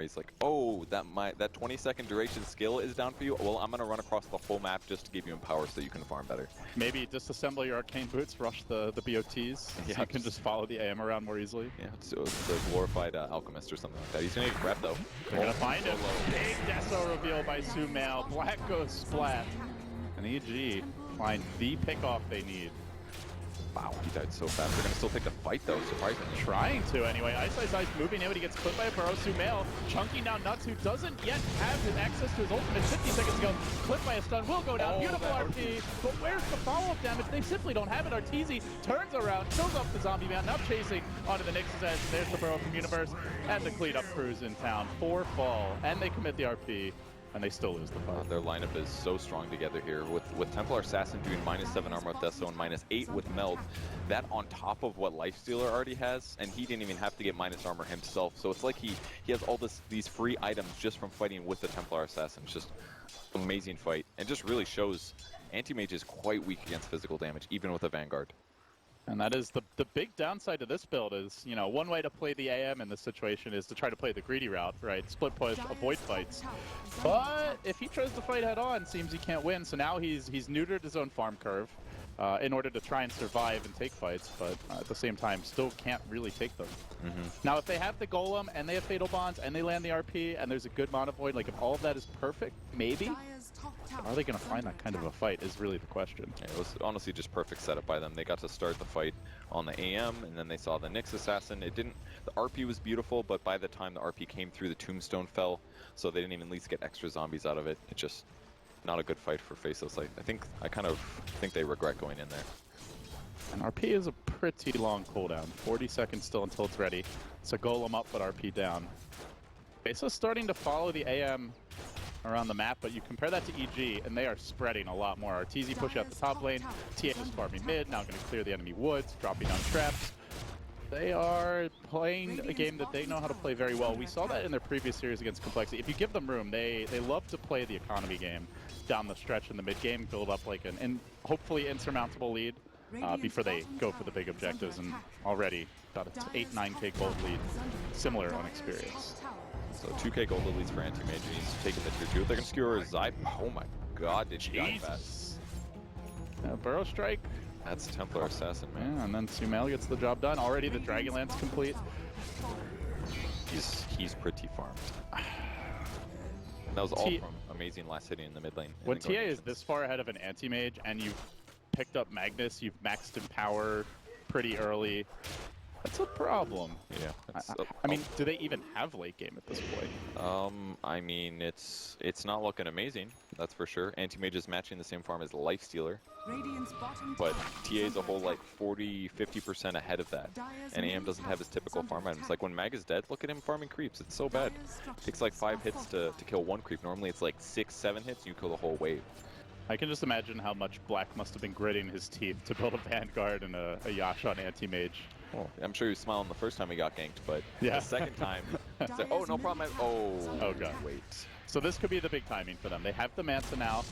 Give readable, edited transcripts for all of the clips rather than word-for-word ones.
He's like, oh, that 20-second duration skill is down for you? Well, I'm going to run across the whole map just to give you empower so you can farm better. Maybe disassemble your arcane boots, rush the BOTs, Yeah, so you can just follow the AM around more easily. Yeah, so it's the glorified alchemist or something like that. He's going to get rep though. They're going to find him. Big Deso reveal by Sumail. Black goes splat. And EG find the pickoff they need. Wow, he died so fast. They're going to still take the fight though, surprisingly. Trying to anyway. Ice moving in, but he gets clipped by a burrow. Sumail chunking down Nuts, who doesn't yet have his access to his ultimate. 50 seconds ago, clipped by a stun, will go down. Beautiful RP, but where's the follow-up damage? They simply don't have it. Arteezy turns around, kills off the zombie man, now chasing onto the Nix's edge. There's the burrow from Universe, and the clean up crews in town. 4 fall, and they commit the RP. And they still lose the fight. Their lineup is so strong together here with Templar Assassin doing -7 armor with Deso and -8 with Meld. That on top of what Lifestealer already has, and he didn't even have to get minus armor himself. So it's like he has all these free items just from fighting with the Templar Assassin. It's just amazing fight, and just really shows Anti-Mage is quite weak against physical damage, even with a Vanguard. And that is the big downside to this build is, you know, one way to play the AM in this situation is to try to play the greedy route, right? Split push, avoid fights. But if he tries to fight head on, seems he can't win. So now he's neutered his own farm curve in order to try and survive and take fights, but at the same time still can't really take them. Now if they have the Golem and they have Fatal Bonds and they land the RP and there's a good Mana Void, like if all of that is perfect, maybe. Are they going to find that kind of a fight is really the question. Yeah, it was honestly just perfect setup by them. They got to start the fight on the AM, and then they saw the Nyx Assassin. The RP was beautiful, but by the time the RP came through, the Tombstone fell, so they didn't even at least get extra zombies out of it. It's just not a good fight for Faceless. I kind of think they regret going in there. And RP is a pretty long cooldown. 40 seconds still until it's ready. So Golem up, but RP down. Faceless starting to follow the AM around the map, but you compare that to EG, and they are spreading a lot more. Arteezy push out the top lane, TA is farming mid, now going to clear the enemy woods, dropping down traps. They are playing a game that they know how to play very well. We saw that in their previous series against Complexity. If you give them room, they love to play the economy game down the stretch in the mid game, build up like an hopefully insurmountable lead before they go for the big objectives, and already about an 8-9k gold lead, similar on experience. So 2k gold at least for Anti-Mage, and he's taking the tier 2. They're going to skewer Zype. Oh my god, did she die fast. Burrow Strike. That's Templar Assassin, man. Yeah, and then Sumail gets the job done. Already the Dragonlance complete. He's pretty farmed. That was all from amazing last hitting in the mid lane. When TA is this far ahead of an Anti-Mage and you've picked up Magnus, you've maxed in power pretty early, that's a problem. Yeah. I mean, do they even have late game at this point? I mean, it's not looking amazing, that's for sure. Anti-Mage is matching the same farm as Lifestealer, but TA is a whole like 40-50% ahead of that. And AM doesn't have his typical farm items. Like when Mag is dead, look at him farming creeps. It's so bad. It takes like 5 hits to kill one creep. Normally it's like 6-7 hits, you kill the whole wave. I can just imagine how much Black must have been gritting his teeth to build a Vanguard and a Yash on Anti-Mage. Well, I'm sure he was smiling the first time he got ganked, but the second time, he's like, oh, no problem. Oh god, wait. So this could be the big timing for them. They have the Manta now.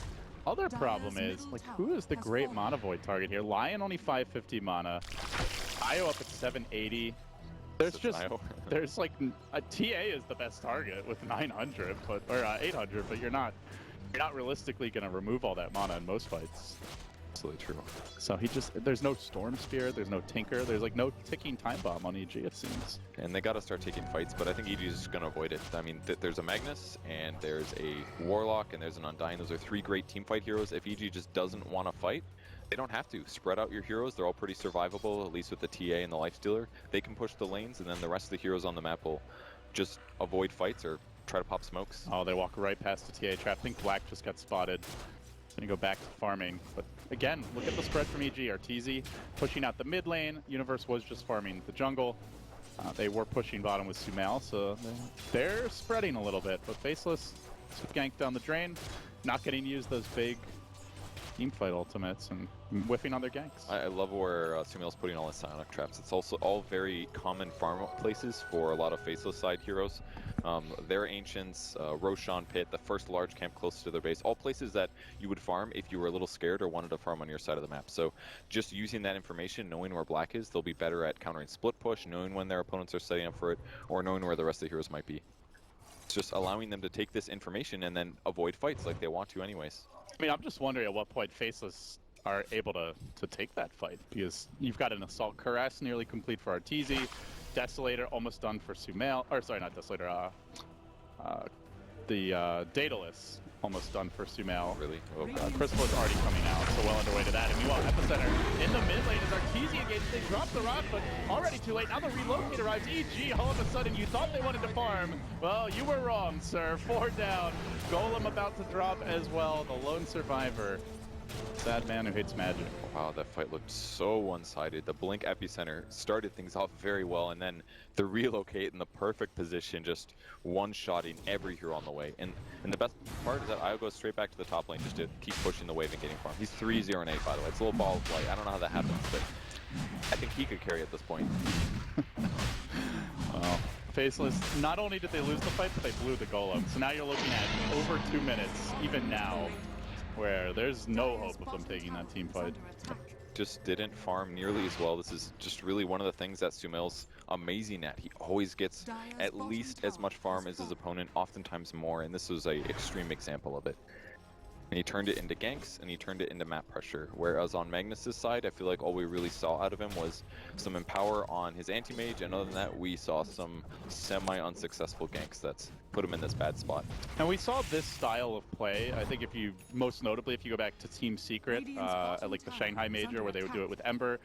Other problem is, like, who is the great Mana Void target here? Lion only 550 mana. Io up at 780. There's like, a TA is the best target with 900, or 800, but you're not realistically going to remove all that mana in most fights. Absolutely true. So there's no Storm Spear, there's no Tinker, there's like no ticking time bomb on EG, it seems. And they got to start taking fights, but I think EG is going to avoid it. I mean, there's a Magnus, and there's a Warlock, and there's an Undying. Those are 3 great team fight heroes. If EG just doesn't want to fight, they don't have to. Spread out your heroes. They're all pretty survivable, at least with the TA and the Lifestealer. They can push the lanes, and then the rest of the heroes on the map will just avoid fights or try to pop smokes. Oh, they walk right past the TA trap. I think Black just got spotted. Gonna go back to farming, but again, look at the spread from EG. Arteezy pushing out the mid lane. Universe was just farming the jungle. They were pushing bottom with Sumail, so they're spreading a little bit, but Faceless ganked down the drain, not getting to use those big teamfight ultimates and whiffing on their ganks. I love where Sumail's putting all his psionic traps. It's also all very common farm places for a lot of Faceless side heroes. Their Ancients, Roshan Pit, the first large camp close to their base, all places that you would farm if you were a little scared or wanted to farm on your side of the map. So just using that information, knowing where Black is, they'll be better at countering split push, knowing when their opponents are setting up for it, or knowing where the rest of the heroes might be. It's just allowing them to take this information and then avoid fights like they want to anyways. I mean, I'm just wondering at what point Faceless are able to take that fight, because you've got an Assault Caress nearly complete for Arteezy, Desolator almost done for Sumail, or sorry, not Desolator, the Daedalus almost done for Sumail. Really? Oh god. Crystal is already coming out, so well underway to that. And meanwhile, Epicenter in the mid lane is Arteezy again. They dropped the rock, but already too late. Now the relocate arrives. EG, all of a sudden, you thought they wanted to farm. Well, you were wrong, sir. 4 down. Golem about to drop as well. The lone survivor. Sad man who hates magic. Wow, that fight looked so one-sided. The Blink Epicenter started things off very well, and then the relocate in the perfect position, just one-shotting every hero on the way. And the best part is that Io goes straight back to the top lane just to keep pushing the wave and getting farm. He's 3-0 and 8, by the way. It's a little ball of light. I don't know how that happens, but I think he could carry at this point. Well, Faceless, not only did they lose the fight, but they blew the golem. So now you're looking at over 2 minutes, even now, where there's no hope of them taking that team fight. Just didn't farm nearly as well. This is just really one of the things that Sumail's amazing at. He always gets at least as much farm as his opponent, oftentimes more, and this was an extreme example of it. And he turned it into ganks, and he turned it into map pressure. Whereas on Magnus's side, I feel like all we really saw out of him was some empower on his anti-mage, and other than that, we saw some semi-unsuccessful ganks that's put him in this bad spot. And we saw this style of play, I think most notably, if you go back to Team Secret, at like the Shanghai Major, where they would do it with Ember,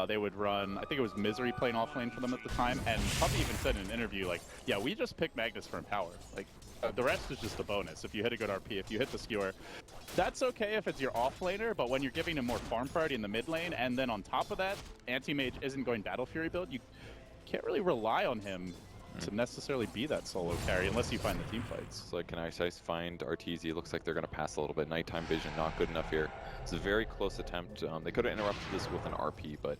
they would run, I think it was Misery playing offlane for them at the time, and Puppy even said in an interview, like, yeah, we just picked Magnus for empower. Like, the rest is just a bonus. If you hit a good RP, if you hit the skewer, that's okay if it's your offlaner, but when you're giving him more farm priority in the mid lane, and then on top of that, anti-mage isn't going Battle Fury build, you can't really rely on him to necessarily be that solo carry unless you find the team fights. So can I find Arteezy? Looks like they're going to pass a little bit. Nighttime vision, not good enough here. It's a very close attempt. They could have interrupted this with an RP, but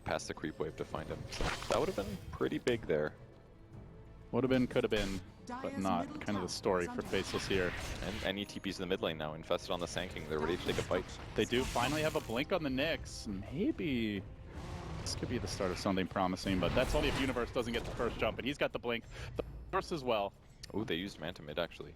passed the creep wave to find him. So that would have been pretty big there. Would have been, could have been, but not. Kind of the story for Faceless here. And any TPs in the mid lane now, infested on the Sand King. They're ready to take a fight. They do finally have a blink on the Nyx. Maybe this could be the start of something promising, but that's only if Universe doesn't get the first jump, and he's got the blink. The first as well. Ooh, they used Manta mid actually.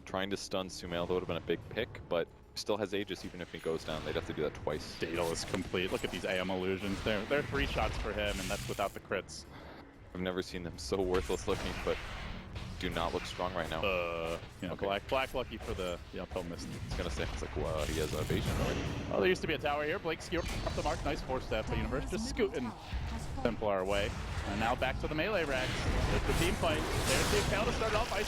Trying to stun Sumail, that would have been a big pick, but still has Aegis even if he goes down. They'd have to do that twice. Daedal is complete. Look at these AM illusions. They're 3 shots for him, and that's without the crits. I've never seen them so worthless looking, but do not look strong right now. You know, Okay. black lucky for the uphill mist. I was gonna say, it's like, wow, he has evasion already. Oh, there used to be a tower here. Blake skewer off the mark. Nice 4-step. The Universe just scooting Templar away. And now back to the melee racks. There's the team fight. There's the encounter to start off. Ice.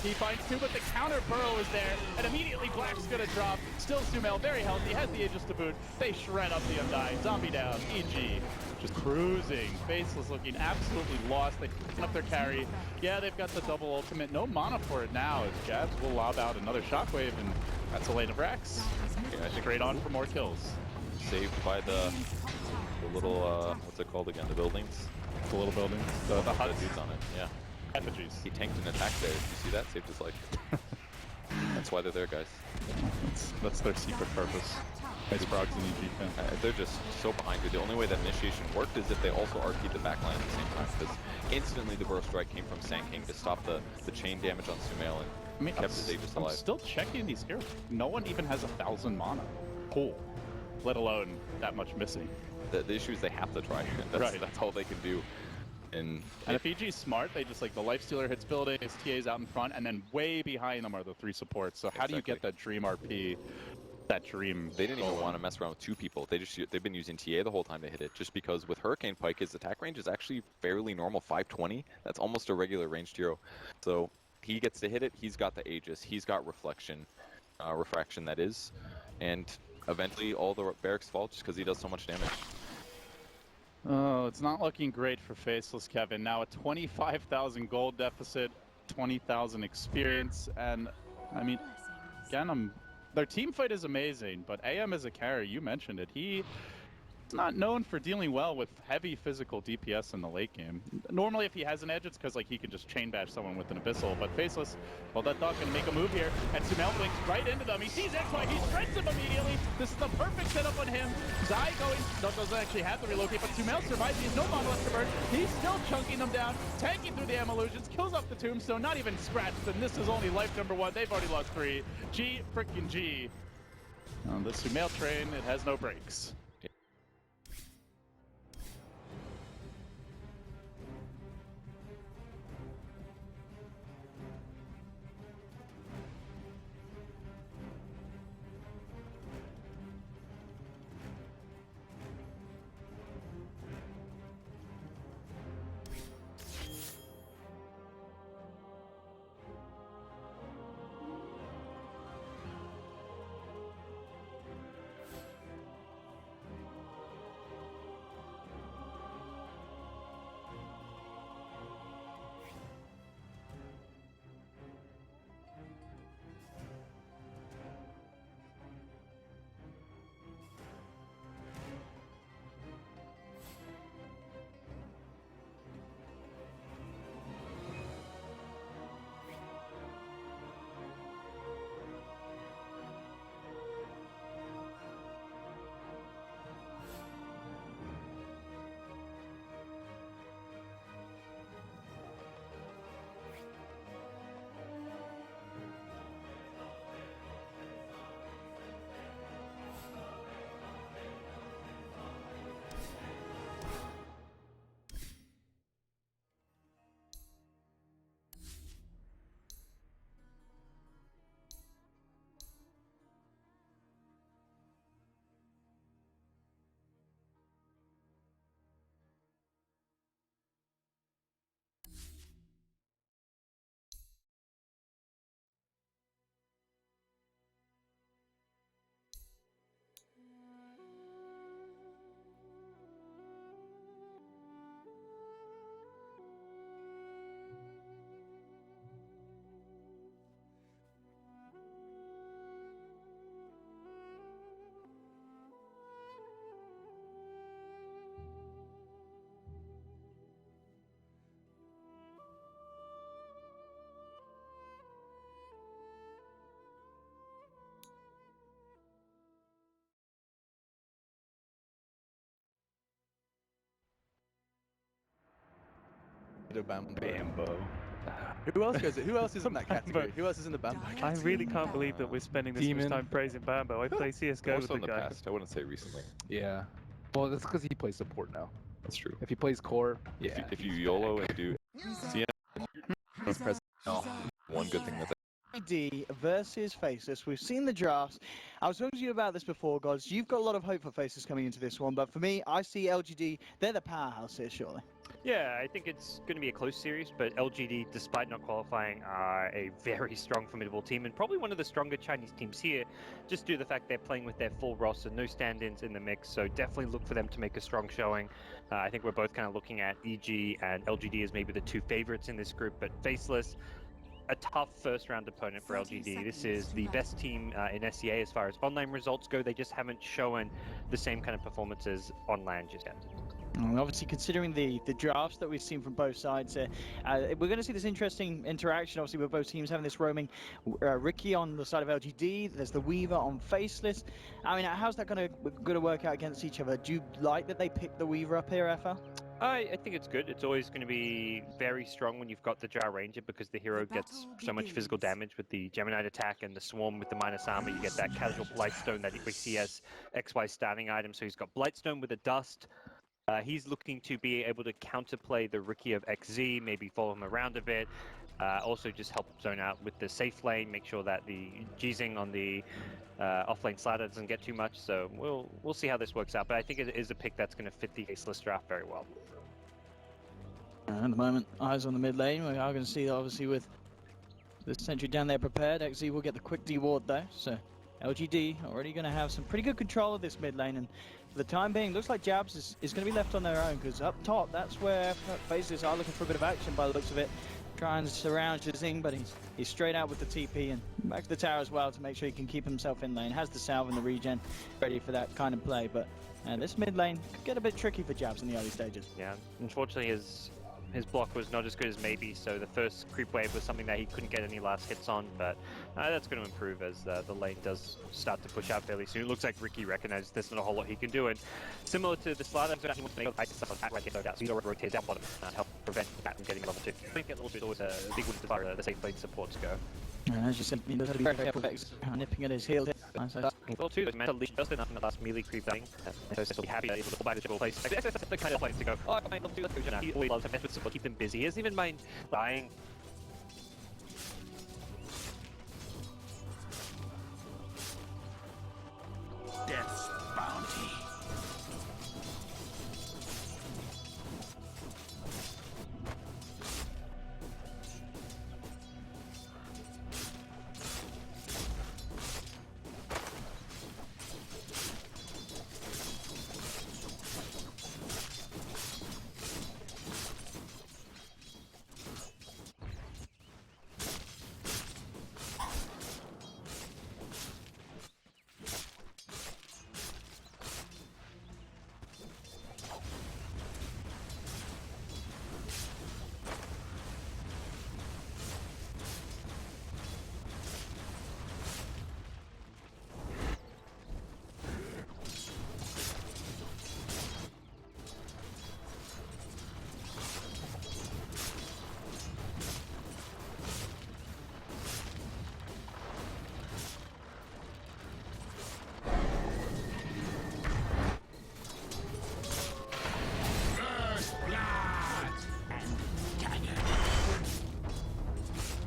He finds 2, but the counter burrow is there. And immediately Black's gonna drop. Still Sumail, very healthy. Has the Aegis to boot. They shred up the Undying. Zombie down. EG. Just cruising. Faceless looking absolutely lost. They pick up their carry. Yeah, they've got the double ultimate. No mana for it now. As Jabs will lob out another shockwave, and that's a lane of Rex. Yeah, Straight on for more kills. Saved by the little, what's it called again? The buildings? The little buildings. The huts. dudes on it, yeah. Effigies. He tanked an attack there. Did you see that? Saved his life. That's why they're there, guys. That's their secret purpose. Nice frogs in EG fan. They're just so behind you. The only way that initiation worked is if they also RP'd the backline at the same time, because instantly the burst strike came from Sand King to stop the chain damage on Sumail and kept his Aegis alive. I'm still checking these heroes. No one even has 1,000 mana. Cool. Let alone that much missing. The issue is they have to try. That's all they can do. And if EG's smart, they just like the Lifestealer hits building, his TA's out in front, and then way behind them are the 3 supports. So how do you get that dream RP? That dream. They didn't even want to mess around with 2 people. They've been using TA the whole time to hit it, just because with Hurricane Pike, his attack range is actually fairly normal, 520. That's almost a regular ranged hero. So he gets to hit it. He's got the Aegis. He's got refraction that is, and eventually all the barracks fall just because he does so much damage. Oh, it's not looking great for Faceless, Kevin. Now a 25,000 gold deficit, 20,000 experience, and I mean, again, their team fight is amazing, but AM as a carry, you mentioned it. not known for dealing well with heavy physical DPS in the late game. Normally, if he has an edge, it's because like he can just chain bash someone with an Abyssal. But Faceless, well, that dog gonna make a move here, and Sumail blinks right into them. He sees XY, he shreds him immediately. This is the perfect setup on him. Zai going, doesn't actually have the relocate, but Sumail survives. He has no Monolith to burn. He's still chunking them down, tanking through the Illusions, kills off the Tombstone, not even scratched. And this is only life number 1. They've already lost 3. G freaking G. On the Sumail train, it has no brakes. Bambo. Who else goes? Who else is in that category? Who else is in the Bambo? I really can't believe that we're spending this much time praising Bambo. I play CS:GO with Also the in the guy. past, I wouldn't say recently. Yeah. Well, that's because he plays support now. That's true. If he plays core, yeah. If you YOLO and do CM, one good thing with it. D versus Faceless. We've seen the drafts. I was talking to you about this before, guys. You've got a lot of hope for Faceless coming into this one, but for me, I see LGD. They're the powerhouse here, surely. Yeah, I think it's going to be a close series, but LGD, despite not qualifying, are a very strong, formidable team, and probably one of the stronger Chinese teams here, just due to the fact they're playing with their full roster, no stand-ins in the mix, so definitely look for them to make a strong showing. I think we're both kind of looking at EG and LGD as maybe the two favorites in this group, but Faceless, a tough first-round opponent for LGD. This is the best team in SEA as far as online results go. They just haven't shown the same kind of performances on LAN just yet. And obviously, considering the drafts that we've seen from both sides, we're going to see this interesting interaction, obviously, with both teams having this roaming. Ricky on the side of LGD, there's the Weaver on Faceless. I mean, how's that going to work out against each other? Do you like that they picked the Weaver up here, FL? I think it's good. It's always going to be very strong when you've got the Jar Ranger, because the hero gets so much physical damage with the Gemini attack and the Swarm with the minus armor. You get that casual Blightstone that we see as XY starting item. So he's got Blightstone with a Dust. He's looking to be able to counterplay the Riki of XZ, maybe follow him around a bit. Also just help zone out with the safe lane, make sure that the Jizing on the offlane slider doesn't get too much. So we'll see how this works out. But I think it is a pick that's going to fit the Faceless draft very well. At the moment, eyes on the mid lane. We are going to see, obviously, with the sentry down there prepared. XZ will get the quick D-ward though. So LGD already going to have some pretty good control of this mid lane. And for the time being, looks like Jabs is going to be left on their own, because up top, that's where Faceless are looking for a bit of action by the looks of it. Trying to surround Jizing, but he's straight out with the TP and back to the tower as well to make sure he can keep himself in lane. Has the salve and the regen ready for that kind of play, but And this mid lane could get a bit tricky for Jabs in the early stages. Yeah, unfortunately his block was not as good as maybe, so the first creep wave was something that he couldn't get any last hits on, but that's going to improve as the lane does start to push out fairly soon. It looks like Ricky recognizes there's not a whole lot he can do, and similar to the slide, he wants to make stuff like that right here, so he's already rotated down bottom to help prevent that from getting level 2. I think a little bit always a big win as far as the safe lane supports go. And as you said, he does have to be very careful with X, nipping at his heel here. Well, too, man, lead just enough in the last melee creep thing. So he'll be happy that he's able to buy the triple place. That's the kind of place to go. Oh, I might not do that. He always loves to mess with support, keep them busy. He doesn't even mind dying. Death's bounty.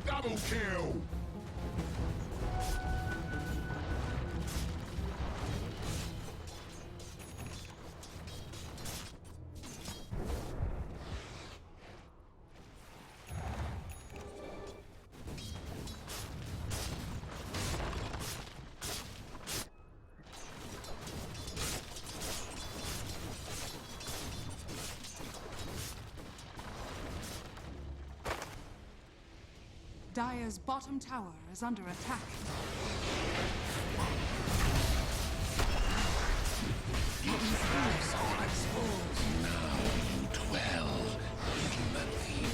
Double kill! Dire's bottom tower is under attack. Now you dwell in the deep.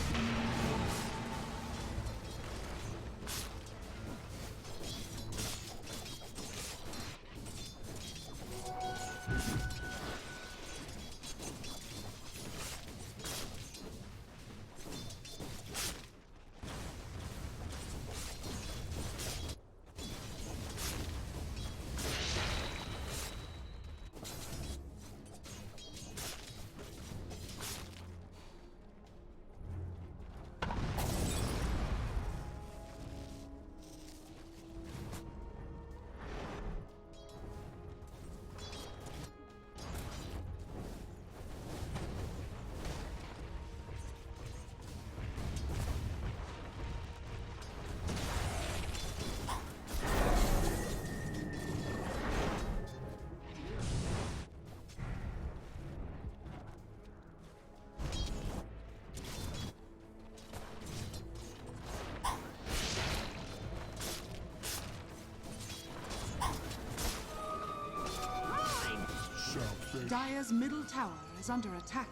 Dire's middle tower is under attack.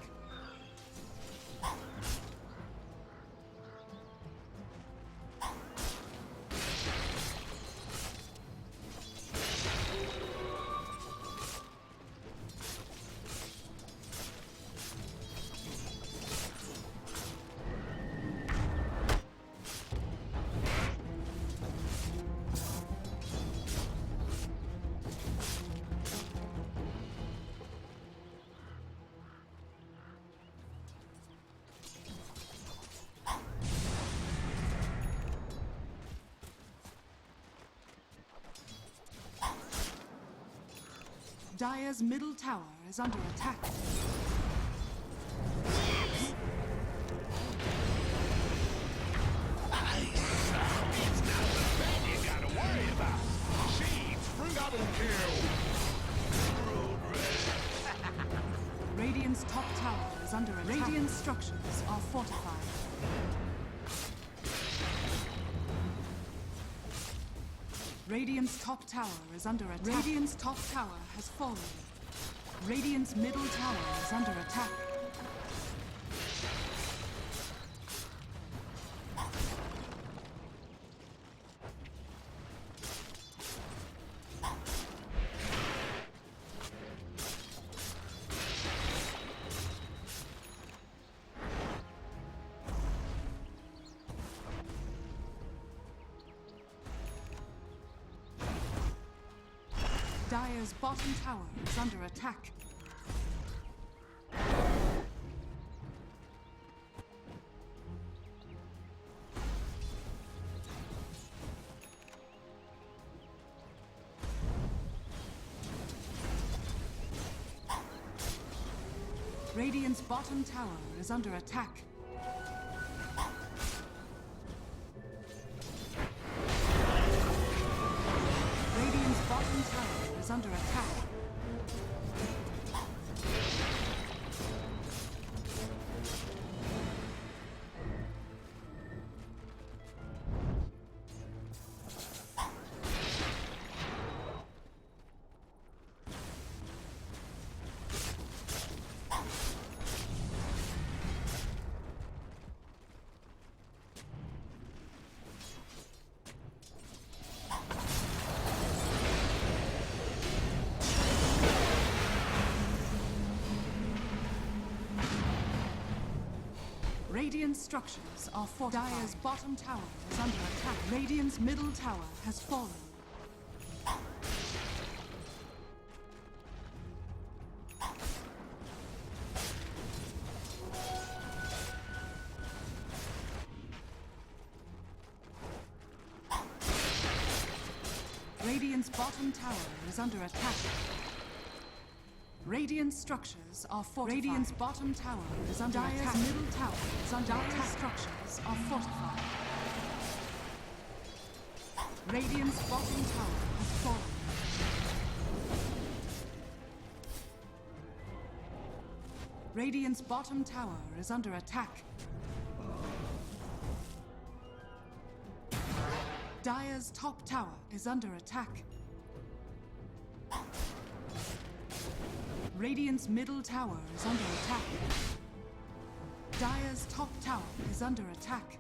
Dire's middle tower is under attack. It's not the thing you gotta worry about. She's double kill. Radiant's top tower is under attack. Radiant structures are fortified. Radiant's top tower is under attack. Radiant's top tower has fallen. Radiant's middle tower is under attack. Dire's bottom tower is under attack. Radiant's bottom tower is under attack. Radiant's bottom tower is under attack. Radiant structures are fortified. Dire's bottom tower is under attack. Radiant's middle tower has fallen. Radiant's bottom tower is under attack. Radiant structures are fortified. Radiant's bottom tower is under attack. Dire's middle tower is under attack. Structures are fortified. Radiant's bottom tower has fallen. Radiant's bottom tower is under attack. Dire's top tower is under attack. Radiant's middle tower is under attack. Dire's top tower is under attack.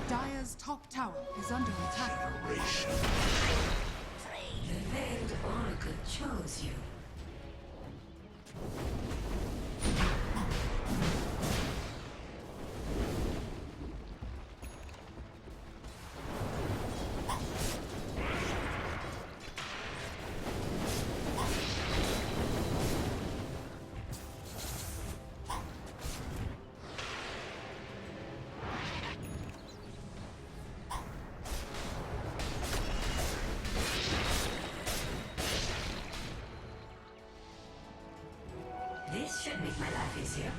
Dire's top tower is under attack. The veiled oracle chose you. This should make my life easier.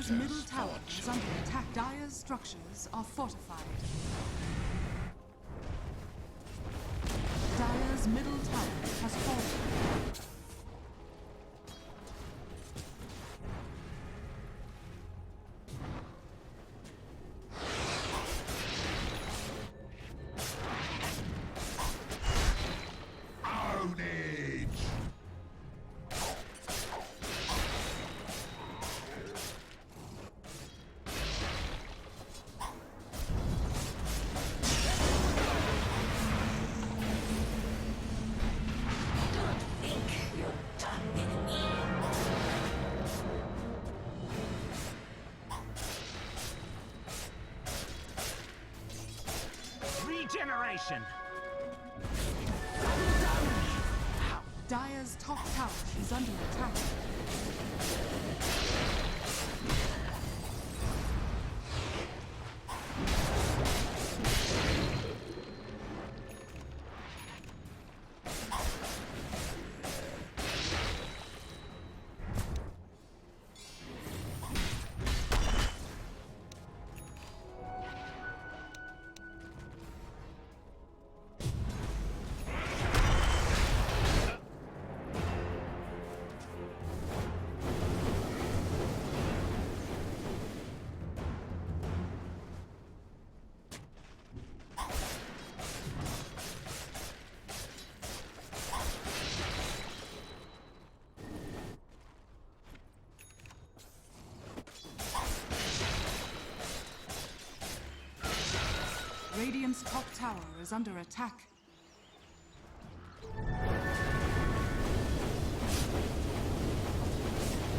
Dire's middle tower is under attack. Dire's structures are fortified. Dire's middle tower has fallen. Regeneration. Dire's top tower is under attack. Radiant's top tower is under attack.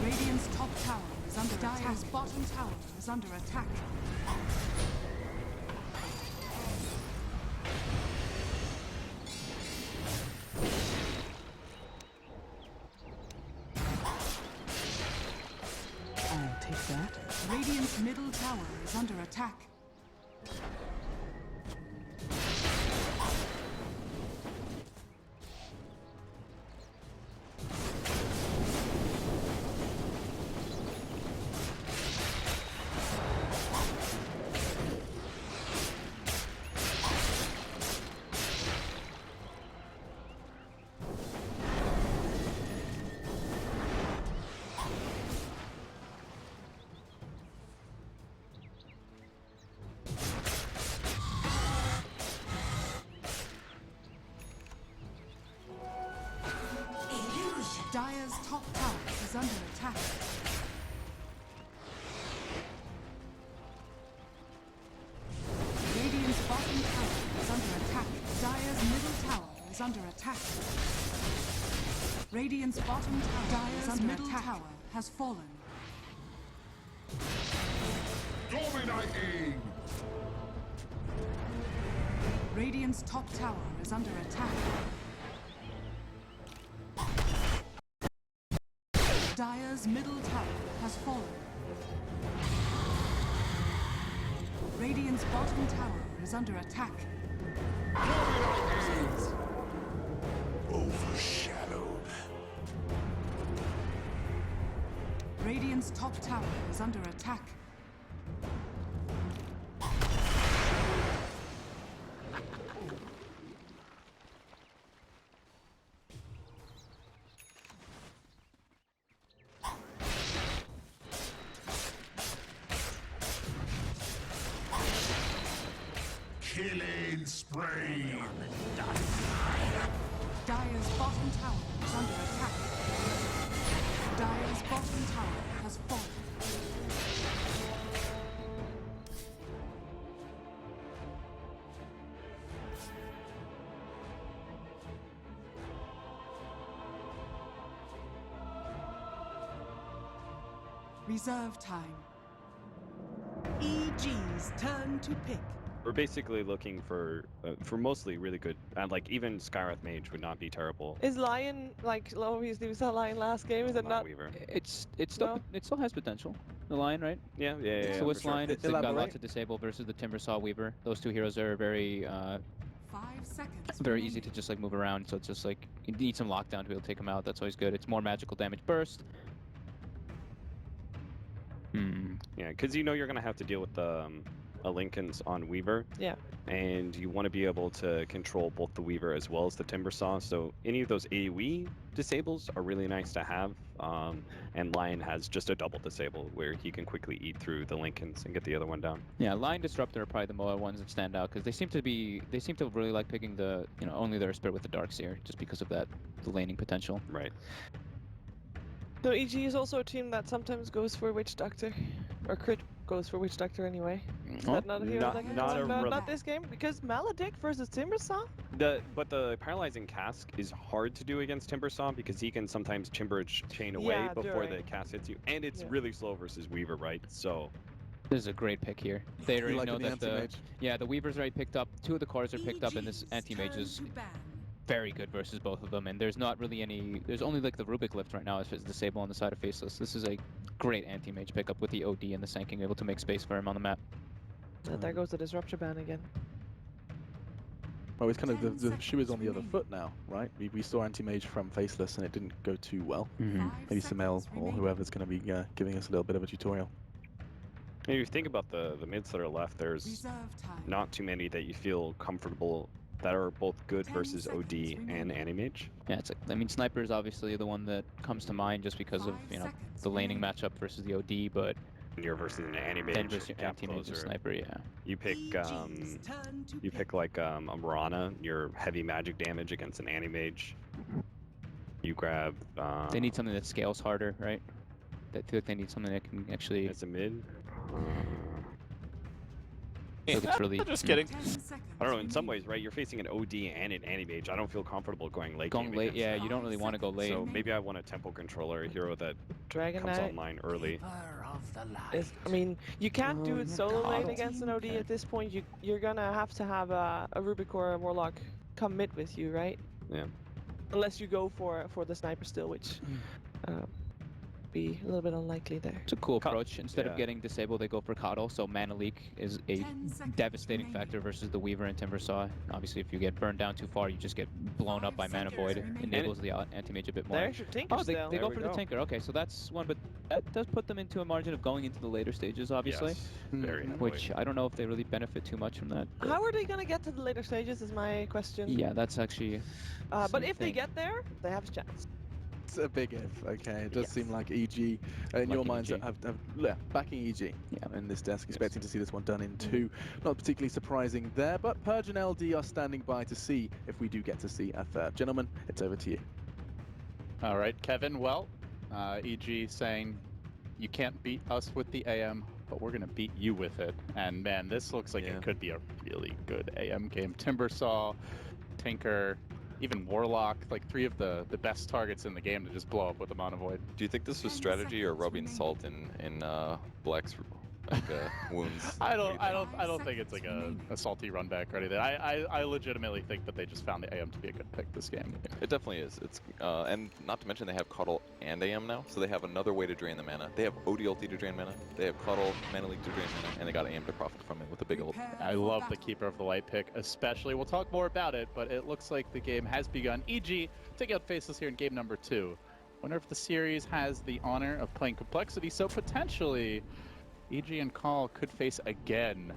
Radiant's top tower is under attack. Dire's bottom tower is under attack. I'll take that. Radiant's middle tower is under attack. Dire's top tower is under attack. Radiant's bottom tower is under attack. Dire's middle tower is under attack. Radiant's bottom tower Dire's middle tower has fallen. Dominating. Radiant's top tower is under attack. Dire's middle tower has fallen. Radiant's bottom tower is under attack. Overshadowed. Radiant's top tower is under attack. Killing spree. Dire's bottom tower is under attack. Dire's bottom tower has fallen. Reserve time. EG's turn to pick. We're basically looking for mostly really good, and like even Skywrath Mage would not be terrible. Is Lion like obviously we saw Lion last game? Is it not? Weaver. It still has potential. The Lion, right? Yeah. Swiss for Lion, sure. it's got lots of disable versus the Timbersaw Weaver. Those two heroes are very 5 seconds. very easy to just like move around. So it's just like you need some lockdown to be able to take them out. That's always good. It's more magical damage burst. Yeah, because you know you're going to have to deal with the Lincolns on Weaver. Yeah. And you want to be able to control both the Weaver as well as the Timbersaw. So any of those AoE disables are really nice to have. And Lion has just a double disable where he can quickly eat through the Lincolns and get the other one down. Yeah, Lion Disruptor are probably the more ones that stand out because they seem to really like picking the only their spirit with the Darkseer just because of that the laning potential. Right. So EG is also a team that sometimes goes for Witch Doctor, or crit goes for Witch Doctor anyway. Is that not a hero that can not this game? Because Maledict versus Timbersaw? But the Paralyzing Cask is hard to do against Timbersaw because he can sometimes Timber Chain away before the cast hits you. And it's really slow versus Weaver, right? So... This is a great pick here. They already know that the Weaver's already picked up. 2 of the cores are picked up, and this anti-mage is very good versus both of them. And there's not really any... There's only like the Rubik Lift right now if it's disable on the side of Faceless. This is a great anti-mage pickup with the OD and the Sanking able to make space for him on the map. And there goes the Disruptor ban again. Well, it's kind of the shoe is on the other foot now, right? We saw anti-mage from Faceless and it didn't go too well. Maybe Samel or whoever's going to be giving us a little bit of a tutorial. If you think about the mids that are left, there's not too many that you feel comfortable that are both good versus OD and Anti-Mage. Yeah, it's like, I mean, Sniper is obviously the one that comes to mind just because of, the laning matchup versus the OD, but... You're versus an Anti-Mage, Anti-Mage or Sniper, yeah. You pick like a Mirana, your heavy magic damage against an Anti-Mage. You grab... They need something that scales harder, right? I feel like they need something that can actually... It's a mid. It's really... Just kidding. I don't know, in some ways, right, you're facing an OD and an anti-mage. I don't feel comfortable going late. Going late, yeah, you don't really want to go late. So maybe I want a tempo controller, a hero that comes online early. I mean, you can't do it solo lane against an OD at this point. You're gonna have to have a Rubik or a Warlock come mid with you, right? Yeah. Unless you go for the Sniper still, which... be a little bit unlikely there. It's a cool approach. Instead of getting disabled, they go for Coddle, so Mana Leak is a devastating factor versus the Weaver and Timbersaw. Obviously, if you get burned down too far, you just get blown up by Mana Void. It enables the anti-mage a bit more. There's your Tinker still. They go for the Tinker. Okay, so that's one, but that does put them into a margin of going into the later stages, obviously. Yes, very which I don't know if they really benefit too much from that. How are they going to get to the later stages is my question. Yeah, that's actually but if they get there, they have a chance. It's a big if, okay? It does seem like EG, in your minds, have backing EG in this desk, expecting to see this one done in 2. Not particularly surprising there, but Purge and LD are standing by to see if we do get to see a third. Gentlemen, it's over to you. All right, Kevin, well, EG saying, you can't beat us with the AM, but we're going to beat you with it. And man, this looks like it could be a really good AM game. Timbersaw, Tinker, even Warlock, like 3 of the best targets in the game to just blow up with the Mana Void. Do you think this was strategy or rubbing salt in Black's wounds? I don't think it's like a salty run back or anything. I legitimately think that they just found the AM to be a good pick this game. It definitely is. It's and not to mention they have Cuddle and AM now, so they have another way to drain the mana. They have OD ulti to drain mana. They have Cuddle, Mana Leak to drain mana, and they got AM to profit from it with a big ult. I love the Keeper of the Light pick, especially. We'll talk more about it, but it looks like the game has begun. EG taking out Faceless here in game number 2. Wonder if the series has the honor of playing Complexity, so potentially EG and Call could face again.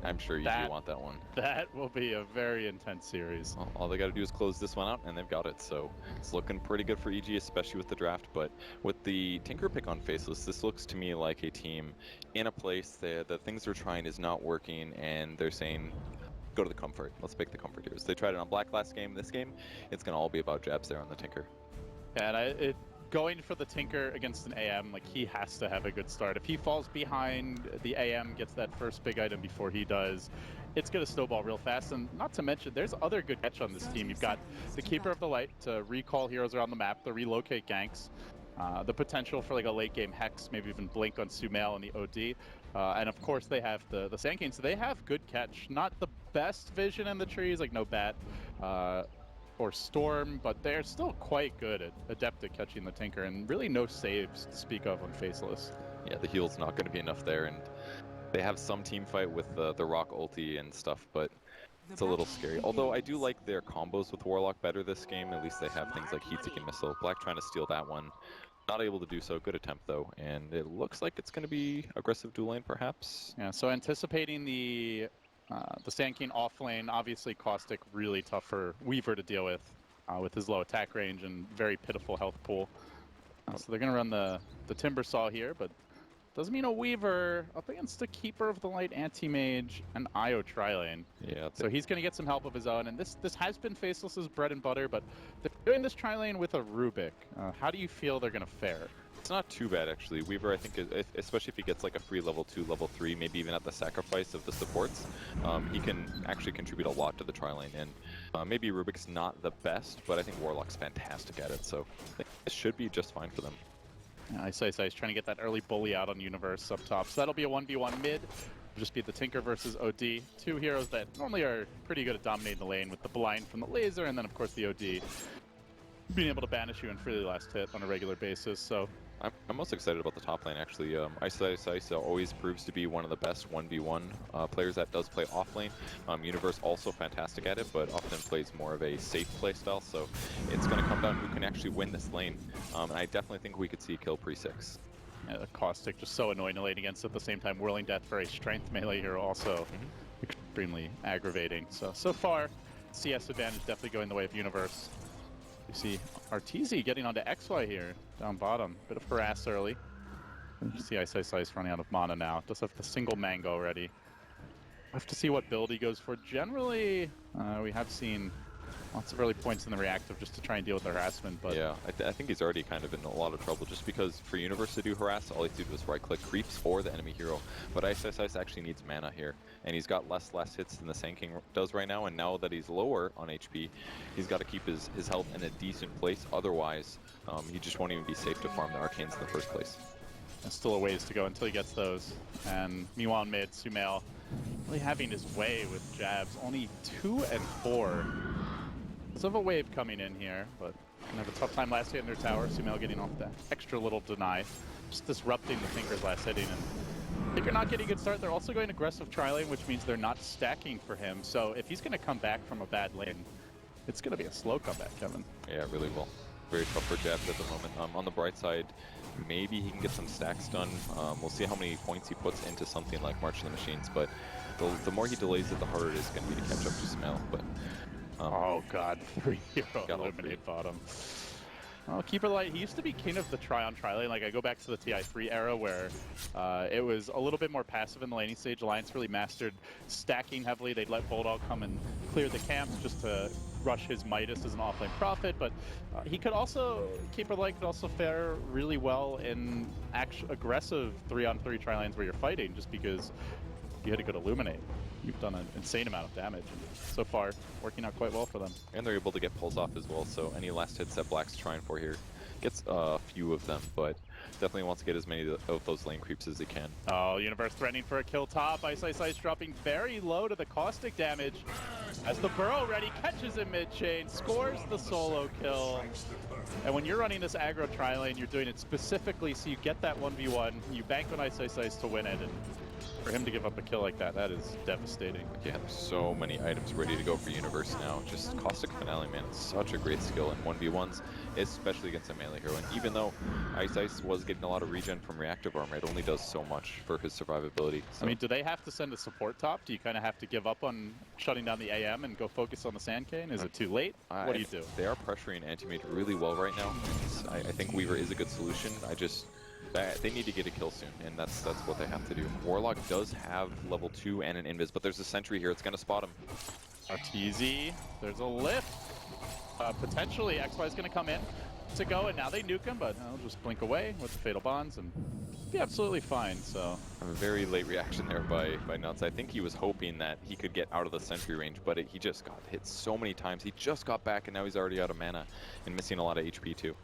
I'm sure EG want that one. That will be a very intense series. Well, all they got to do is close this one out, and they've got it. So it's looking pretty good for EG, especially with the draft. But with the Tinker pick on Faceless, this looks to me like a team in a place that the things they're trying is not working, and they're saying, go to the comfort. Let's pick the comfort heroes. They tried it on Black last game. This game, it's going to all be about jabs there on the Tinker. And going for the Tinker against an AM, like, he has to have a good start. If he falls behind the AM, gets that first big item before he does, it's going to snowball real fast. And not to mention, there's other good catch on this team. You've got the Keeper of the Light to recall heroes around the map, to relocate ganks, the potential for like a late game Hex, maybe even Blink on Sumail and the OD. And of course they have the Sand King, so they have good catch. Not the best vision in the trees, like no Bat or Storm, but they're still quite good at adept at catching the Tinker, and really no saves to speak of on Faceless. Yeah, the heal's not going to be enough there, and they have some team fight with the Rock ulti and stuff, but it's a little scary. Although I do like their combos with Warlock better this game. At least they have things like Heat-Seeking Missile. Black trying to steal that one. Not able to do so. Good attempt though, and it looks like it's going to be aggressive dual lane perhaps. Yeah, so anticipating the Sand King off lane, obviously Caustic really tough for Weaver to deal with his low attack range and very pitiful health pool. So they're going to run the Timber Saw here, but doesn't mean a Weaver up against the Keeper of the Light Anti-Mage and Io tri-lane. Yeah. So he's going to get some help of his own, and this has been Faceless's bread and butter, but they're doing this tri-lane with a Rubik. How do you feel they're going to fare? It's not too bad actually. Weaver, I think, especially if he gets like a free level 2, level 3, maybe even at the sacrifice of the supports, he can actually contribute a lot to the tri-lane. And maybe Rubik's not the best, but I think Warlock's fantastic at it, so I think it should be just fine for them. Ice is trying to get that early bully out on Universe up top. So that'll be a 1v1 mid. It'll just be the Tinker versus OD. Two heroes that normally are pretty good at dominating the lane with the blind from the laser, and then of course the OD being able to banish you and freely last hit on a regular basis. So I'm most excited about the top lane actually. Ice always proves to be one of the best 1v1 players that does play off lane. Universe also fantastic at it, but often plays more of a safe play style. So it's going to come down who can actually win this lane. And I definitely think we could see kill pre-6. Yeah, the Caustic just so annoying to lane against at the same time. Whirling Death for a strength melee hero also extremely aggravating. So far, CS advantage definitely going the way of Universe. You see Arteezy getting onto XY here, down bottom. Bit of harass early. You see Ice running out of mana now. Does have the single mango ready. We'll have to see what build he goes for. Generally, we have seen lots of early points in the reactive just to try and deal with the harassment, but... Yeah, I think he's already kind of in a lot of trouble just because for Universe to do harass, all he has to do is right-click creeps for the enemy hero. But Ice actually needs mana here, and he's got less hits than the Sand King does right now, and now that he's lower on HP, he's got to keep his health in a decent place, otherwise he just won't even be safe to farm the Arcanes in the first place. There's still a ways to go until he gets those, and meanwhile in mid, Sumail really having his way with jabs, only 2 and 4. There's of a wave coming in here, but gonna have a tough time last hit in their tower. Sumail getting off that extra little deny, just disrupting the Tinker's last hitting. And Tinker not getting a good start. They're also going aggressive tri-lane, which means they're not stacking for him. So if he's gonna come back from a bad lane, it's gonna be a slow comeback, Kevin. Yeah, really will. Very tough for jabs at the moment. On the bright side, maybe he can get some stacks done. We'll see how many points he puts into something like March of the Machines, but the more he delays it, the harder it is going to be to catch up to Sumail. But oh god, 3 hero eliminate bottom. Oh, Keeper Light, he used to be king of the tri-on-tri-lane. Like, I go back to the TI3 era where it was a little bit more passive in the laning stage. Alliance really mastered stacking heavily. They'd let Bulldog come and clear the camps just to rush his Midas as an offlane prophet, but he could also, Keeper Light could also fare really well in aggressive 3-on-3 tri-lanes where you're fighting, just because you had a good Illuminate. You've done an insane amount of damage, and so far, working out quite well for them. And they're able to get pulls off as well, so any last hits that Black's trying for here gets a few of them, but definitely wants to get as many of those lane creeps as he can. Oh, Universe threatening for a kill top. Ice dropping very low to the Caustic damage. As the Burrow ready, catches him mid-chain, scores the solo kill. And when you're running this aggro tri-lane, you're doing it specifically so you get that 1v1, you bank on Ice to win it, and for him to give up a kill like that, that is devastating. Yeah, so many items ready to go for Universe now. Just Caustic Finale, man, it's such a great skill in 1v1s, especially against a melee hero. And even though Ice was getting a lot of regen from reactive armor, it only does so much for his survivability. So. I mean, do they have to send a support top? Do you kind of have to give up on shutting down the AM and go focus on the Sand King? Is it too late? What do you do? They are pressuring Anti-Mage really well right now. I think Weaver is a good solution. They need to get a kill soon, and that's what they have to do. Warlock does have level 2 and an invis, but there's a sentry here. It's going to spot him. Arteezy, there's a lift. Potentially, XY's going to come in to go, and now they nuke him, but I'll just blink away with the Fatal Bonds and be absolutely fine. So a very late reaction there by Nuts. I think he was hoping that he could get out of the sentry range, but he just got hit so many times. He just got back, and now he's already out of mana and missing a lot of HP too.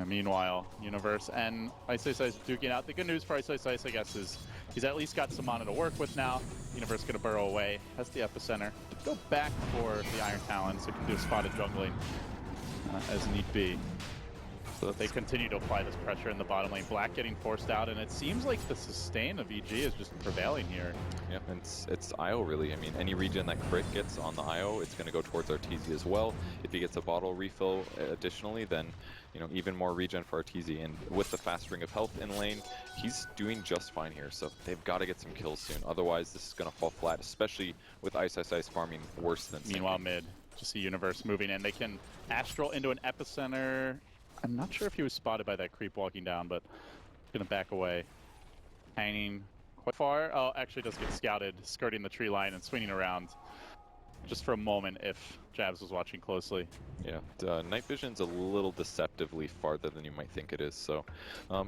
Meanwhile, Universe and Ice duking out. The good news for Ice, I guess, is he's at least got some mana to work with now. Universe gonna burrow away. Has the epicenter. Go back for the Iron Talon so he can do spotted jungling as need be. So they continue to apply this pressure in the bottom lane. Black getting forced out, and it seems like the sustain of EG is just prevailing here. Yep, and it's IO really. I mean, any regen that Crit gets on the IO, it's going to go towards Arteezy as well. If he gets a bottle refill additionally, then even more regen for Arteezy. And with the fast ring of health in lane, he's doing just fine here. So they've got to get some kills soon. Otherwise, this is going to fall flat, especially with Ice farming worse than. Meanwhile, mid, just see Universe moving in. They can Astral into an epicenter. I'm not sure if he was spotted by that creep walking down, but gonna back away. Hanging quite far. Oh, actually does get scouted, skirting the tree line and swinging around. Just for a moment if Jabs was watching closely. Yeah, night vision's a little deceptively farther than you might think it is, so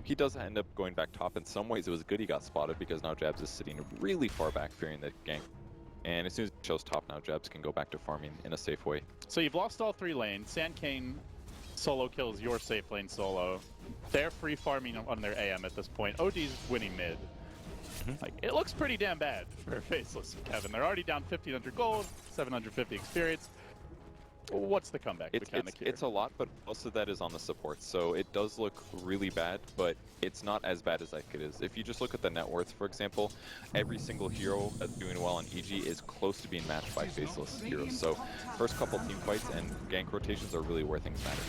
he does end up going back top. In some ways it was good he got spotted because now Jabs is sitting really far back fearing the gank. And as soon as it shows top now, Jabs can go back to farming in a safe way. So you've lost all 3 lanes. Sandkane solo kills your safe lane solo. They're free farming on their AM at this point. OD's winning mid. Like, it looks pretty damn bad for Faceless Kevin. They're already down 1,500 gold, 750 experience. What's the comeback mechanic here? It's a lot, but most of that is on the support. So it does look really bad, but it's not as bad as I think it is. If you just look at the net worth, for example, every single hero that's doing well on EG is close to being matched by Faceless heroes. So first couple team fights and gank rotations are really where things matter.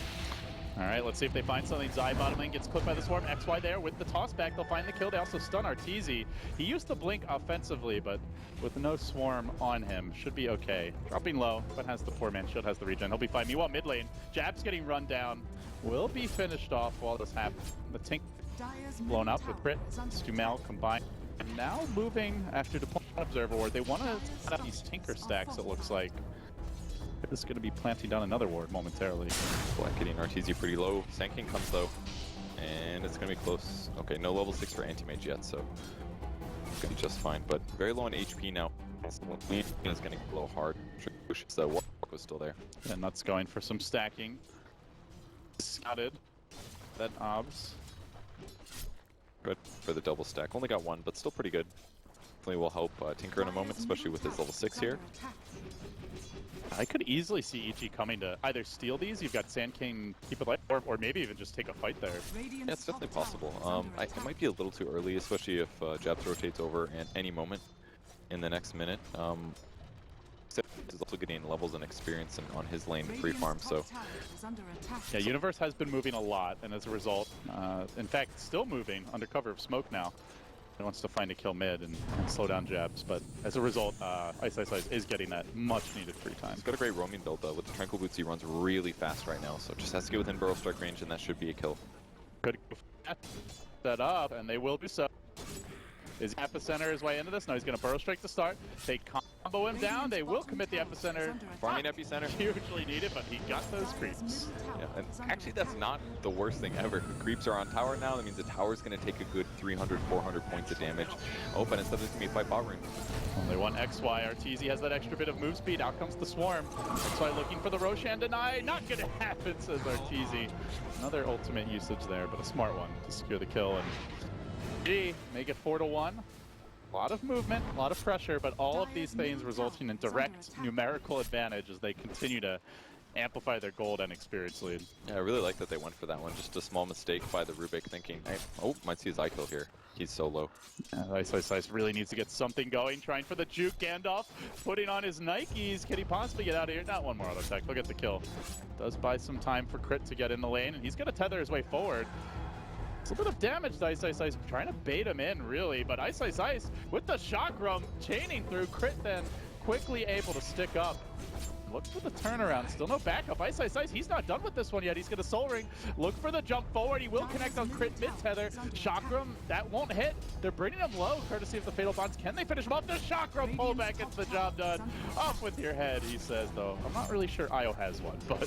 All right, let's see if they find something. Zai bottom lane gets clipped by the Swarm. XY there with the toss back. They'll find the kill. They also stun Arteezy. He used the blink offensively, but with no Swarm on him, should be okay. Dropping low, but has the 4-man shield, has the regen. He'll be fine. Meanwhile, mid lane, Jab's getting run down. Will be finished off while this happens. The Tink blown up with Crit. Stumel combined. And now moving after deploying Observer Ward. They want to have these Tinker stacks, it looks like. This is going to be planting down another ward momentarily. Black getting Arteezy pretty low. Sandking comes though, and it's going to be close. Okay, no level 6 for Anti-Mage yet, so it's going to be just fine. But very low on HP now. It's going to blow hard. The walk was still there. And Nuts going for some stacking. Scouted. That obs. Good for the double stack. Only got 1, but still pretty good. Definitely will help Tinker in a moment, especially with his level 6 here. I could easily see EG coming to either steal these, you've got Sandking keep it light, or maybe even just take a fight there. Yeah, it's definitely possible. It might be a little too early, especially if Jabs rotates over at any moment in the next minute. He's also getting levels and experience on his lane free farm, so... Yeah, Universe has been moving a lot, and as a result, in fact, still moving under cover of smoke now. He wants to find a kill mid and slow down Jabs, but as a result, Ice is getting that much needed free time. He's got a great roaming build though. With the Tranquil Boots, he runs really fast right now, so just has to get within Burrow Strike range and that should be a kill. Good set up, and they will do so. Is Epicenter his way into this? No, he's going to Burrow Strike to start. They combo him down. They will commit the Epicenter. Farming Epicenter. Hugely needed, but he got those creeps. Yeah, and actually that's not the worst thing ever. The creeps are on tower now. That means the tower's going to take a good 300, 400 points of damage. Oh, but instead it's going to be a fight bot room. Only one XY. Arteezy has that extra bit of move speed. Out comes the Swarm. XY looking for the Roshan deny. Not going to happen, says Arteezy. Another ultimate usage there, but a smart one to secure the kill. And G make it 4-1. A lot of movement, a lot of pressure, but all of these things resulting in direct numerical advantage as they continue to amplify their gold and experience lead. Yeah, I really like that they went for that one. Just a small mistake by the Rubik thinking, hey, oh, might see his eye kill here. He's so low. Ice really needs to get something going, trying for the juke. Gandalf putting on his Nikes. Can he possibly get out of here? Not one more auto attack. Look at the kill. Does buy some time for Crit to get in the lane, and he's going to tether his way forward. It's a bit of damage to Ice, trying to bait him in, really, but Ice with the Chakram chaining through. Crit then quickly able to stick up. Look for the turnaround, still no backup. Ice, he's not done with this one yet. He's gonna Soul Ring, look for the jump forward. He will connect on Crit mid-tether. Chakram, that won't hit. They're bringing him low, courtesy of the Fatal Bonds. Can they finish him off? The Chakram pullback gets the job done. Off with your head, he says, though. I'm not really sure Io has one, but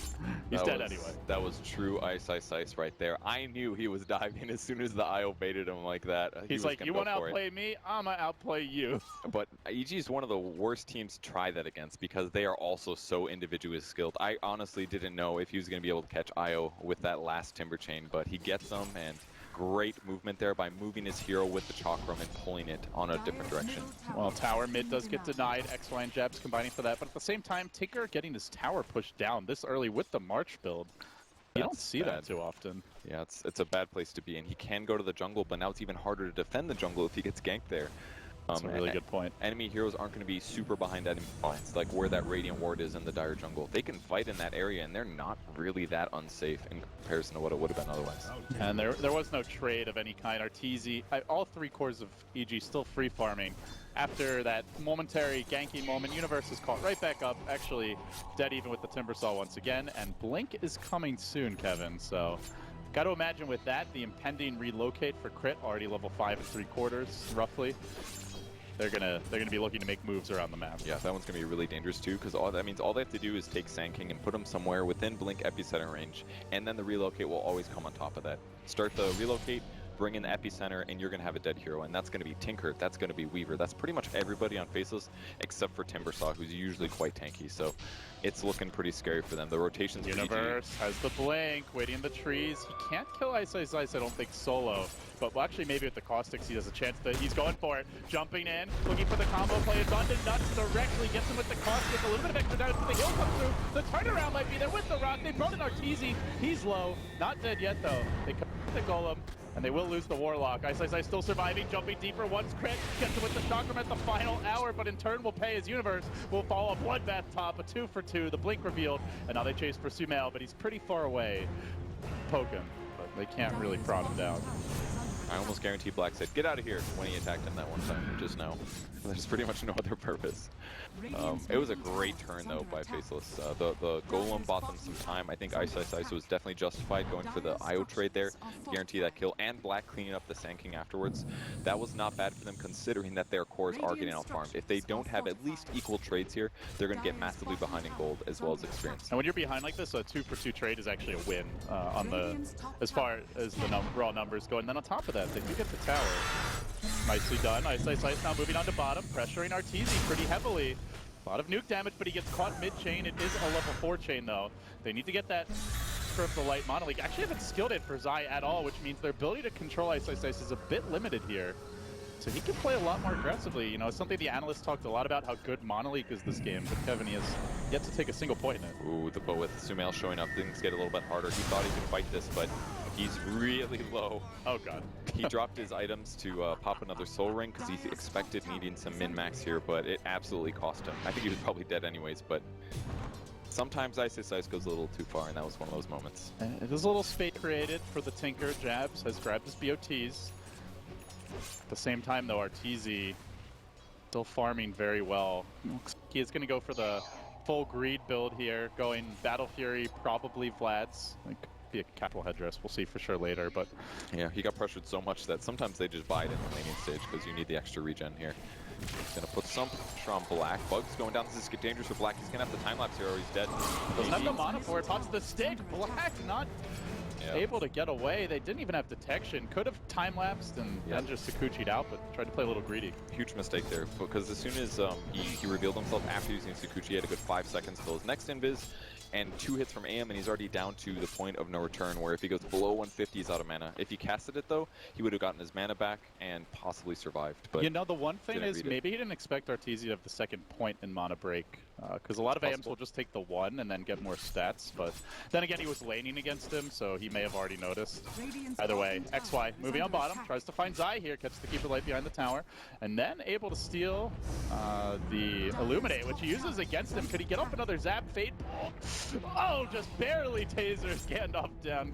he's dead anyway. That was true Ice right there. I knew he was diving as soon as the Io baited him like that. He's like, you want to outplay me? I'm gonna outplay you. But EG is one of the worst teams to try that against because they are also so individually skilled. I honestly didn't know if he was going to be able to catch Io with that last Timber Chain, but he gets them, and great movement there by moving his hero with the Chakram and pulling it on a different direction. Well, tower mid does get denied. XY and Jabs combining for that, but at the same time, Tinker getting his tower pushed down this early with the March build. You don't see that too often. Yeah, it's a bad place to be in. He can go to the jungle, but now it's even harder to defend the jungle if he gets ganked there. That's a really good point. Enemy heroes aren't going to be super behind enemy lines, like where that Radiant Ward is in the Dire jungle. They can fight in that area, and they're not really that unsafe in comparison to what it would have been otherwise. And there was no trade of any kind. Arteezy, all 3 cores of EG still free farming. After that momentary ganking moment, Universe is caught right back up, actually dead even with the Timbersaw once again, and Blink is coming soon, Kevin, so got to imagine with that, the impending relocate for Crit, already level 5 3/4, roughly. They're gonna be looking to make moves around the map. Yeah, that one's gonna be really dangerous too, because all that means all they have to do is take Sand King and put him somewhere within Blink epicenter range, and then the relocate will always come on top of that. Start the relocate, bring in the epicenter, and you're gonna have a dead hero, and that's gonna be Tinker, that's gonna be Weaver, that's pretty much everybody on Faceless except for Timbersaw, who's usually quite tanky. So it's looking pretty scary for them. The rotations. Universe has the blink, waiting in the trees. He can't kill Ice, I don't think, solo. But well, actually, maybe with the Caustics, he has a chance that he's going for it. Jumping in, looking for the combo play. It's on to Nuts directly, gets him with the Caustic. A little bit of extra damage, but the heal comes through. The turnaround might be there with the rock. They brought in Arteezy. He's low. Not dead yet, though. They come with the Golem, and they will lose the Warlock. Ice still surviving, jumping deeper. Once Crit gets him with the Chakram at the final hour, but in turn will pay his Universe. Will follow a Bloodbath top, a 2 for 2. The blink revealed, and now they chase for Sumail, but he's pretty far away. Poke him, but they can't really prod him down. I almost guarantee Black said, "Get out of here," when he attacked him that one time. Just now. There's pretty much no other purpose. It was a great turn, though, by Faceless. The Golem bought them some time. I think Ice was definitely justified going for the IO trade there to guarantee that kill, and Black cleaning up the Sand King afterwards. That was not bad for them, considering that their cores are getting out-farmed. If they don't have at least equal trades here, they're going to get massively behind in gold as well as experience. And when you're behind like this, a 2-for-2 trade is actually a win on the as far as the raw numbers go. And then on top of that, they do get the tower. Nicely done. Ice now moving on to bottom, pressuring Arteezy pretty heavily. A lot of nuke damage, but he gets caught mid-chain. It is a level 4 chain, though. They need to get that for the light Mono League. Actually haven't skilled it for Zai at all, which means their ability to control Ice is a bit limited here. So he can play a lot more aggressively. You know, it's something the analysts talked a lot about, how good Mono League is this game, but Kevin, he has yet to take a single point in it. Ooh, but with Sumail showing up, things get a little bit harder. He thought he could fight this, but he's really low. Oh god. He dropped his items to pop another soul ring because he expected needing some min-max here, but it absolutely cost him. I think he was probably dead anyways, but sometimes Ice goes a little too far, and that was one of those moments. It is a little space created for the Tinker. Jabs has grabbed his BOTs. At the same time, though, Arteezy still farming very well. He is going to go for the full greed build here, going Battle Fury, probably Vlad's. Like, be a capital headdress. We'll see for sure later, but yeah, he got pressured so much that sometimes they just buy it in the laning stage because you need the extra regen here. He's gonna put some pressure on Black. Bug's going down. This is dangerous for Black. He's gonna have the time lapse here or he's dead. Doesn't have the mana for it. Pops the stick. Black not able to get away. They didn't even have detection. Could have time lapsed and then just Sakuchi'd out, but tried to play a little greedy. Huge mistake there, because as soon as he revealed himself after using Sakuchi, he had a good 5 seconds till his next invis, and 2 hits from AM, and he's already down to the point of no return, where if he goes below 150, he's out of mana. If he casted it, though, he would have gotten his mana back and possibly survived. But you know, the one thing is maybe he didn't expect Arteezy to have the second point in mana break, because a lot of AMs will just take the 1 and then get more stats, but then again, he was laning against him, so he may have already noticed. Either way, XY moving on bottom, tries to find Zai here, catches the Keeper Light behind the tower, and then able to steal the Illuminate, which he uses against him. Could he get up another Zap Fate? Oh, just barely tasers Gandalf down.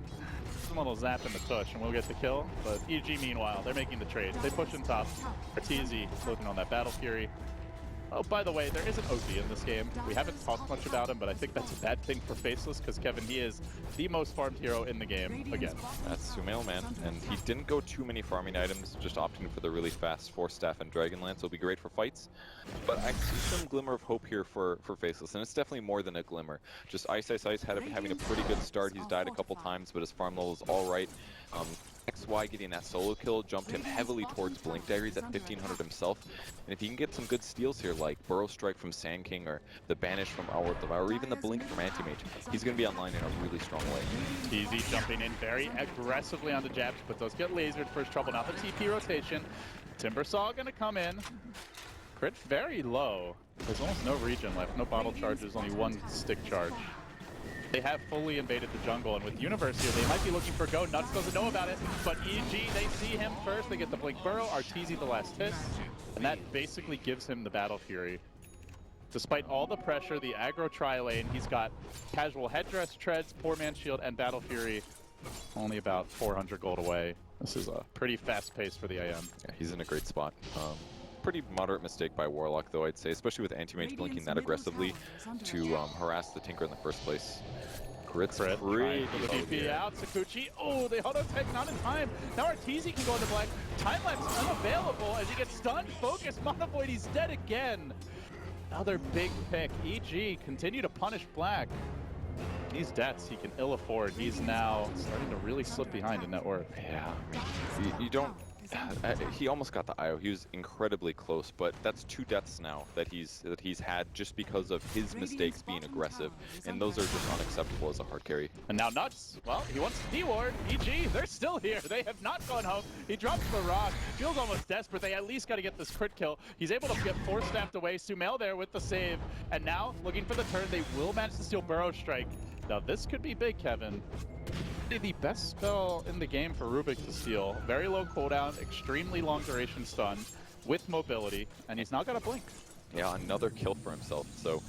Some little zap in the tush, and we'll get the kill. But EG, meanwhile, they're making the trade. They push in top. Arteezy looking on that Battle Fury. Oh, by the way, there is an OG in this game. We haven't talked much about him, but I think that's a bad thing for Faceless, because Kevin, he is the most farmed hero in the game, again. That's Sumail, man. And he didn't go too many farming items, just opting for the really fast Force Staff and Dragonlance. It'll be great for fights. But I see some glimmer of hope here for Faceless, and it's definitely more than a glimmer. Just Ice having a pretty good start. He's died a couple times, but his farm level is all right. XY getting that solo kill jumped him heavily towards Blink Diaries at 1500 himself. And if he can get some good steals here, like Burrow Strike from Sand King, or the Banish from Our Devour, or even the Blink from Anti-Mage, he's going to be online in a really strong way. Easy jumping in very aggressively on the jabs, but does get lasered first trouble. Now the TP rotation. Timbersaw going to come in. Crit very low. There's almost no regen left. No bottle charges, only 1 stick charge. They have fully invaded the jungle, and with Universe here, they might be looking for Go. Nuts doesn't know about it, but EG, they see him first. They get the Blink Burrow, Arteezy the last hit, and that basically gives him the Battle Fury. Despite all the pressure, the aggro tri-lane, he's got casual headdress, treads, poor man's shield, and Battle Fury only about 400 gold away. This is a pretty fast pace for the AM. Yeah, he's in a great spot. Pretty moderate mistake by Warlock, though, I'd say, especially with Anti-Mage blinking that aggressively to harass the Tinker in the first place. Crit's free. TP out, Sakuchi. Oh, the auto-tech not in time. Now Arteezy can go into black. Time-lapse unavailable as he gets stunned. Focus, Monovoid, he's dead again. Another big pick. EG continue to punish black. These deaths he can ill afford. He's now starting to really slip behind in net worth. Yeah, I mean, you don't... he almost got the IO. He was incredibly close, but that's 2 deaths now that he's had just because of his mistakes being aggressive, and those are just unacceptable as a hard carry. And now Nuts, well, he wants to D-ward. EG, they're still here. They have not gone home. He drops the rock. Feels almost desperate. They at least got to get this crit kill. He's able to get 4-staffed away. Sumail there with the save, and now looking for the turn. They will manage to steal Burrow Strike. Now this could be big, Kevin. The best spell in the game for Rubik to steal. Very low cooldown, extremely long duration stun with mobility, and he's now got a blink. Yeah, another kill for himself, so...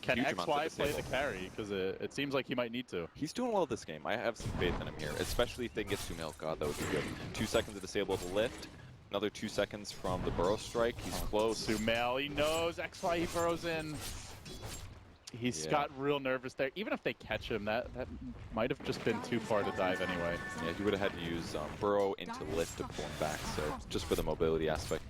Can XY play the carry? Because it seems like he might need to. He's doing well this game. I have some faith in him here, especially if they can get Sumail. God, that would be good. 2 seconds to disable the lift. Another 2 seconds from the Burrow Strike. He's close. Sumail, he knows. XY, he burrows in. He's got real nervous there. Even if they catch him, that might have just been too far to dive anyway. Yeah, he would have had to use Burrow into lift to pull him back, so just for the mobility aspect.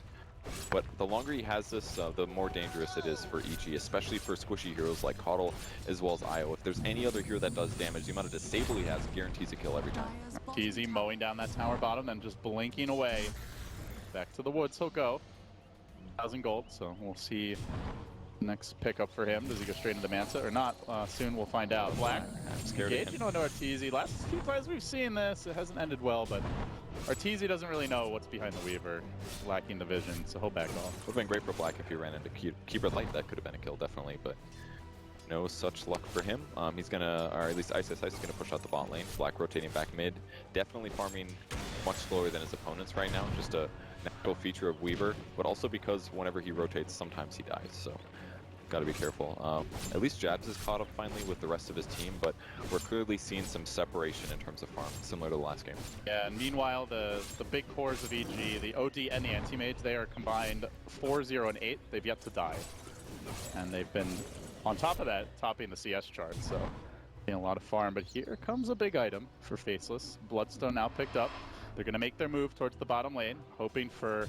But the longer he has this, the more dangerous it is for EG, especially for squishy heroes like Coddle as well as Io. If there's any other hero that does damage, the amount of disable he has guarantees a kill every time. Teasy mowing down that tower bottom and just blinking away. Back to the woods he'll go. 1,000 gold, so we'll see. Next pickup for him. Does he go straight into Manta or not? Soon we'll find out. Black, I'm scared of him. Arteezy. Last few times we've seen this, it hasn't ended well, but Arteezy doesn't really know what's behind the Weaver, lacking the vision, so he'll back off. Would have been great for Black if he ran into Keeper Light. That could have been a kill, definitely, but no such luck for him. He's gonna, or at least Ice is gonna push out the bot lane. Black rotating back mid. Definitely farming much slower than his opponents right now. Just a natural feature of Weaver, but also because whenever he rotates, sometimes he dies, so gotta be careful. At least Jabs is caught up finally with the rest of his team, but we're clearly seeing some separation in terms of farm, similar to the last game. Yeah, and meanwhile, the big cores of EG, the OD and the Anti-Mage, they are combined 4, 0, and 8. They've yet to die. And they've been, on top of that, topping the CS chart, so a lot of farm. But here comes a big item for Faceless. Bloodstone now picked up. They're gonna make their move towards the bottom lane, hoping for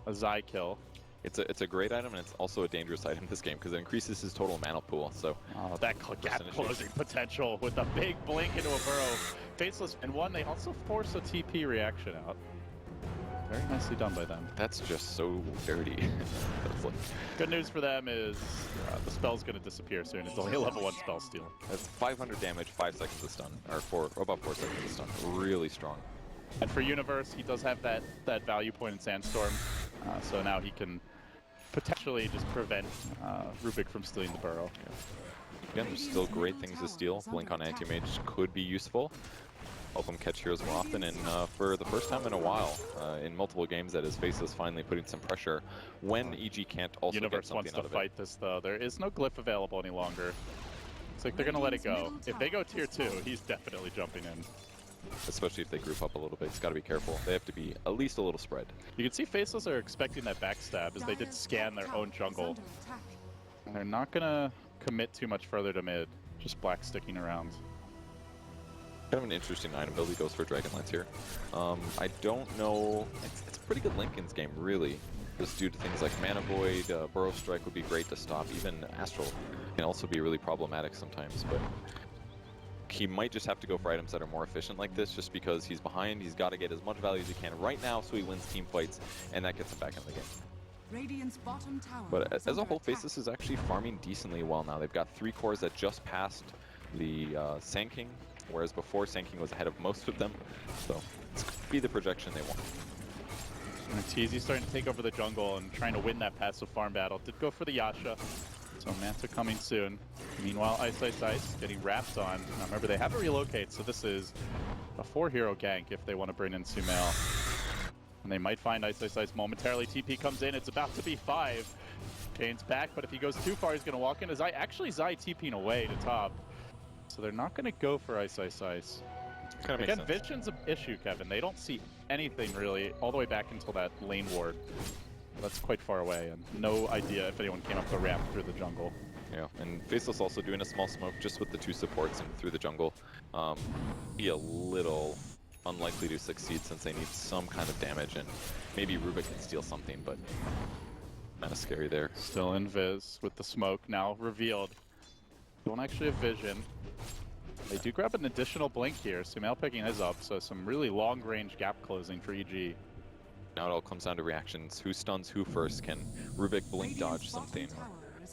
a Zai kill. It's a great item, and it's also a dangerous item this game because it increases his total mana pool. So that gap closing potential with a big blink into a Burrow. Faceless, and one, they also force a TP reaction out. Very nicely done by them. That's just so dirty. That's like... Good news for them is the spell's going to disappear soon. It's only a level 1 spell steal. That's 500 damage, 5 seconds of stun, or about 4 seconds of stun. Really strong. And for Universe, he does have that value point in Sandstorm, so now he can potentially just prevent Rubik from stealing the Burrow. Again, there's still great things to steal. Blink on Anti-Mage could be useful. Help him catch heroes more often, and for the first time in a while, in multiple games, that is Faceless finally putting some pressure when EG can't also Universe get something wants to fight this, though. There is no glyph available any longer. It's like they're going to let it go. If they go tier 2, he's definitely jumping in. Especially if they group up a little bit. It's got to be careful. They have to be at least a little spread. You can see Faceless are expecting that backstab as they did scan their own jungle. And they're not going to commit too much further to mid. Just Black sticking around. Kind of an interesting item build. He goes for Dragonlance here. I don't know. It's a pretty good Linken's game, really. Just due to things like Mana Void, Burrow Strike would be great to stop. Even Astral can also be really problematic sometimes, but he might just have to go for items that are more efficient like this, just because he's behind. He's got to get as much value as he can right now so he wins team fights, and that gets him back in the game. Radiant's bottom tower but as a whole, Faceless is actually farming decently well now. They've got 3 cores that just passed the Sand King, whereas before Sand King was ahead of most of them. So it's going to be the projection they want. Arteezy starting to take over the jungle and trying to win that passive farm battle. Did go for the Yasha. So Manta coming soon. Meanwhile, Ice getting wrapped on. Now remember, they have to relocate, so this is a 4-hero gank if they want to bring in Sumail. And they might find Ice momentarily. TP comes in, it's about to be 5. Kane's back, but if he goes too far, he's going to walk into Zai. Actually, Zai TPing away to top. So they're not going to go for Ice. Again, Vision's an issue, Kevin. They don't see anything really all the way back until that lane ward. That's quite far away, and no idea if anyone came up the ramp through the jungle. Yeah, and Faceless also doing a small smoke just with the 2 supports and through the jungle. Be a little unlikely to succeed since they need some kind of damage, and maybe Rubik can steal something, but kind of scary there. Still in Viz with the smoke, now revealed. Don't actually have vision. They do grab an additional blink here. Sumail picking his up, so some really long-range gap closing for EG. Now it all comes down to reactions. Who stuns who first? Can Rubik blink dodge something?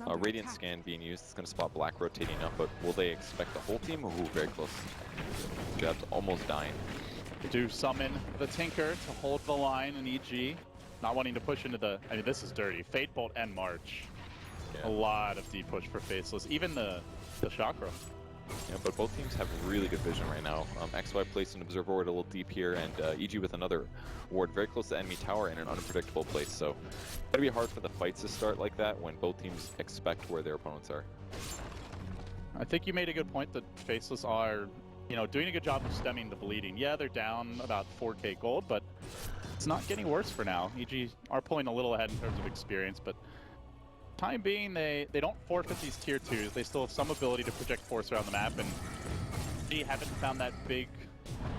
Radiant scan being used. It's going to spot Black rotating up, but will they expect the whole team? Ooh, very close. Jab's almost dying. Do summon the Tinker to hold the line in EG. Not wanting to push into the... I mean, this is dirty. Fate Bolt and March. Yeah. A lot of deep push for Faceless. Even the Chakra. Yeah, but both teams have really good vision right now. XY placed an observer ward a little deep here, and EG with another ward very close to the enemy tower in an unpredictable place. So it's going to be hard for the fights to start like that when both teams expect where their opponents are. I think you made a good point that Faceless are, you know, doing a good job of stemming the bleeding. Yeah, they're down about 4k gold, but it's not getting worse for now. EG are pulling a little ahead in terms of experience, but time being, they don't forfeit these tier 2s. They still have some ability to project force around the map, and they haven't found that big,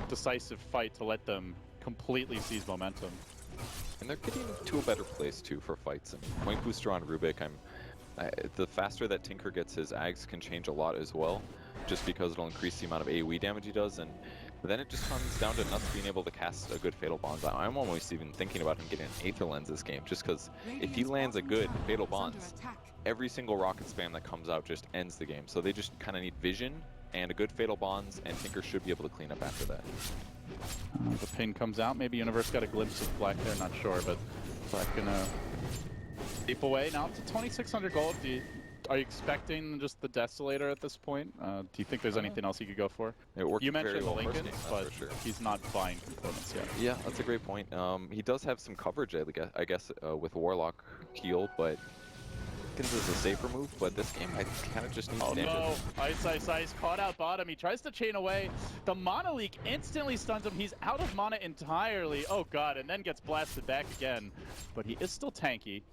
decisive fight to let them completely seize momentum. And they're getting to a better place too for fights. And point booster on Rubik, the faster that Tinker gets his Ags can change a lot as well, just because it'll increase the amount of AoE damage he does, and then it just comes down to Nuts being able to cast a good Fatal Bonds. I'm almost even thinking about him getting an Aether Lens this game, just because if he lands a good Fatal Bonds, every single rocket spam that comes out just ends the game. So they just kind of need vision and a good Fatal Bonds, and Tinker should be able to clean up after that. The pin comes out. Maybe Universe got a glimpse of Black there, not sure, but Black gonna deep away. Now up to 2,600 gold. Are you expecting just the Desolator at this point? Do you think there's anything else he could go for? You mentioned well Lincoln, but sure. He's not buying components yet. Yeah, that's a great point. He does have some coverage, I guess, with Warlock heal, but Lincoln's is a safer move, but this game I kind of just need damage. Oh no, Ice caught out bottom. He tries to chain away. The Mana Leak instantly stuns him. He's out of mana entirely. Oh god, and then gets blasted back again. But he is still tanky.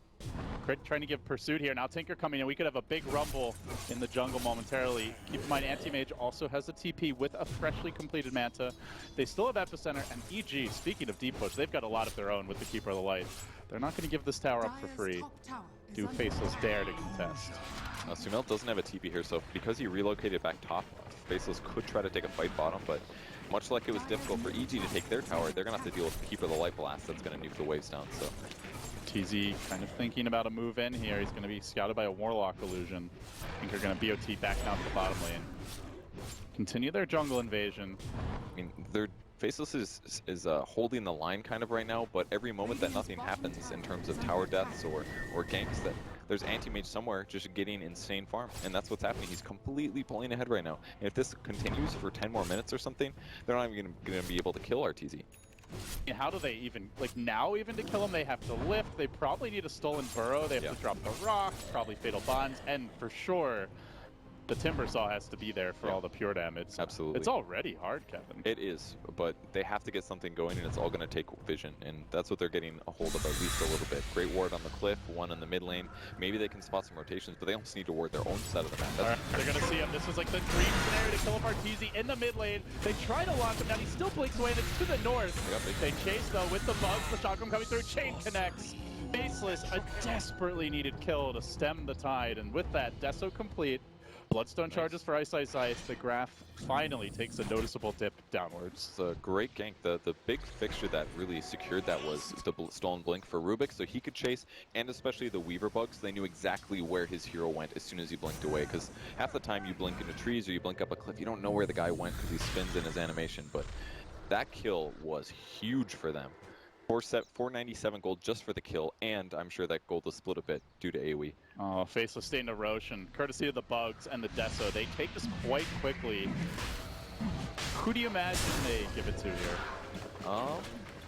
Crit trying to give pursuit here. Now Tinker coming in. We could have a big rumble in the jungle momentarily. Keep in mind, Anti-Mage also has a TP with a freshly completed Manta. They still have Epicenter, and EG, speaking of deep push, they've got a lot of their own with the Keeper of the Light. They're not going to give this tower up for free. Do Faceless dare to contest? Sumail doesn't have a TP here, so because he relocated back top, Faceless could try to take a fight bottom, but much like it was difficult for EG to take their tower, they're going to have to deal with the Keeper of the Light blast that's going to nuke the waves down. So TZ kind of thinking about a move in here. He's going to be scouted by a Warlock illusion. I think they're going to BOT back down to the bottom lane. Continue their jungle invasion. I mean, their Faceless is holding the line kind of right now, but every moment that nothing happens in terms of tower deaths or ganks, that there's Anti-Mage somewhere just getting insane farm, and that's what's happening. He's completely pulling ahead right now. And if this continues for 10 more minutes or something, they're not even going to be able to kill RTZ. And how do they even, like now even to kill him, they have to lift, they probably need a stolen burrow, they have to drop the rock, probably Fatal Bonds, and for sure, the Timber Saw has to be there for all the pure damage. Absolutely. It's already hard, Kevin. It is, but they have to get something going, and it's all going to take vision, and that's what they're getting a hold of at least a little bit. Great ward on the cliff, one in the mid lane. Maybe they can spot some rotations, but they almost need to ward their own side of the map. Right, they're going to see him. This was like the dream scenario to kill up Arteezy in the mid lane. They try to lock him down. He still blinks away, and it's to the north. They chase, though, with the bugs. The shotgun coming through. Chain connects. Faceless, a desperately needed kill to stem the tide, and with that, Deso complete. Bloodstone charges for Ice. The graph finally takes a noticeable dip downwards. It's a great gank. The big fixture that really secured that was the stolen blink for Rubik, so he could chase, and especially the Weaver bugs. They knew exactly where his hero went as soon as he blinked away, because half the time you blink into trees or you blink up a cliff, you don't know where the guy went because he spins in his animation, but that kill was huge for them. 497 gold just for the kill, and I'm sure that gold is split a bit due to AoE. Oh, Faceless staying to Roshan. Courtesy of the bugs and the Deso, they take this quite quickly. Who do you imagine they give it to here?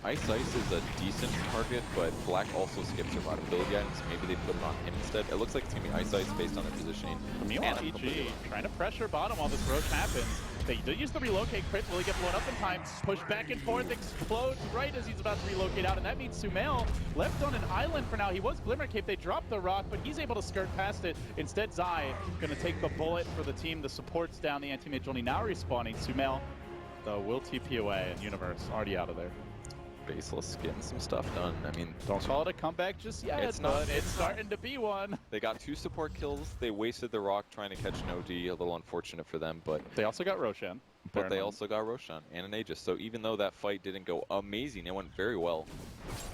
Ice is a decent target, but Black also skips survivability items. Maybe they put it on him instead. It looks like it's going to be Ice based on their positioning. Meanwhile, EG trying to pressure bottom while this Roche happens. They did use the relocate crit. Will he get blown up in time? Push back and forth, explodes right as he's about to relocate out, and that means Sumail left on an island for now. He was Glimmer Cape. They dropped the rock, but he's able to skirt past it. Instead, Zai going to take the bullet for the team. The support's down. The anti-mage only now respawning. Sumail, though, will TP away, and Universe already out of there. Faceless getting some stuff done. I mean, don't call it a comeback just yet, but it's starting to be one. They got 2 support kills. They wasted the rock trying to catch an OD. A little unfortunate for them, but they also got Roshan. But they also got Roshan and an Aegis. So even though that fight didn't go amazing, it went very well,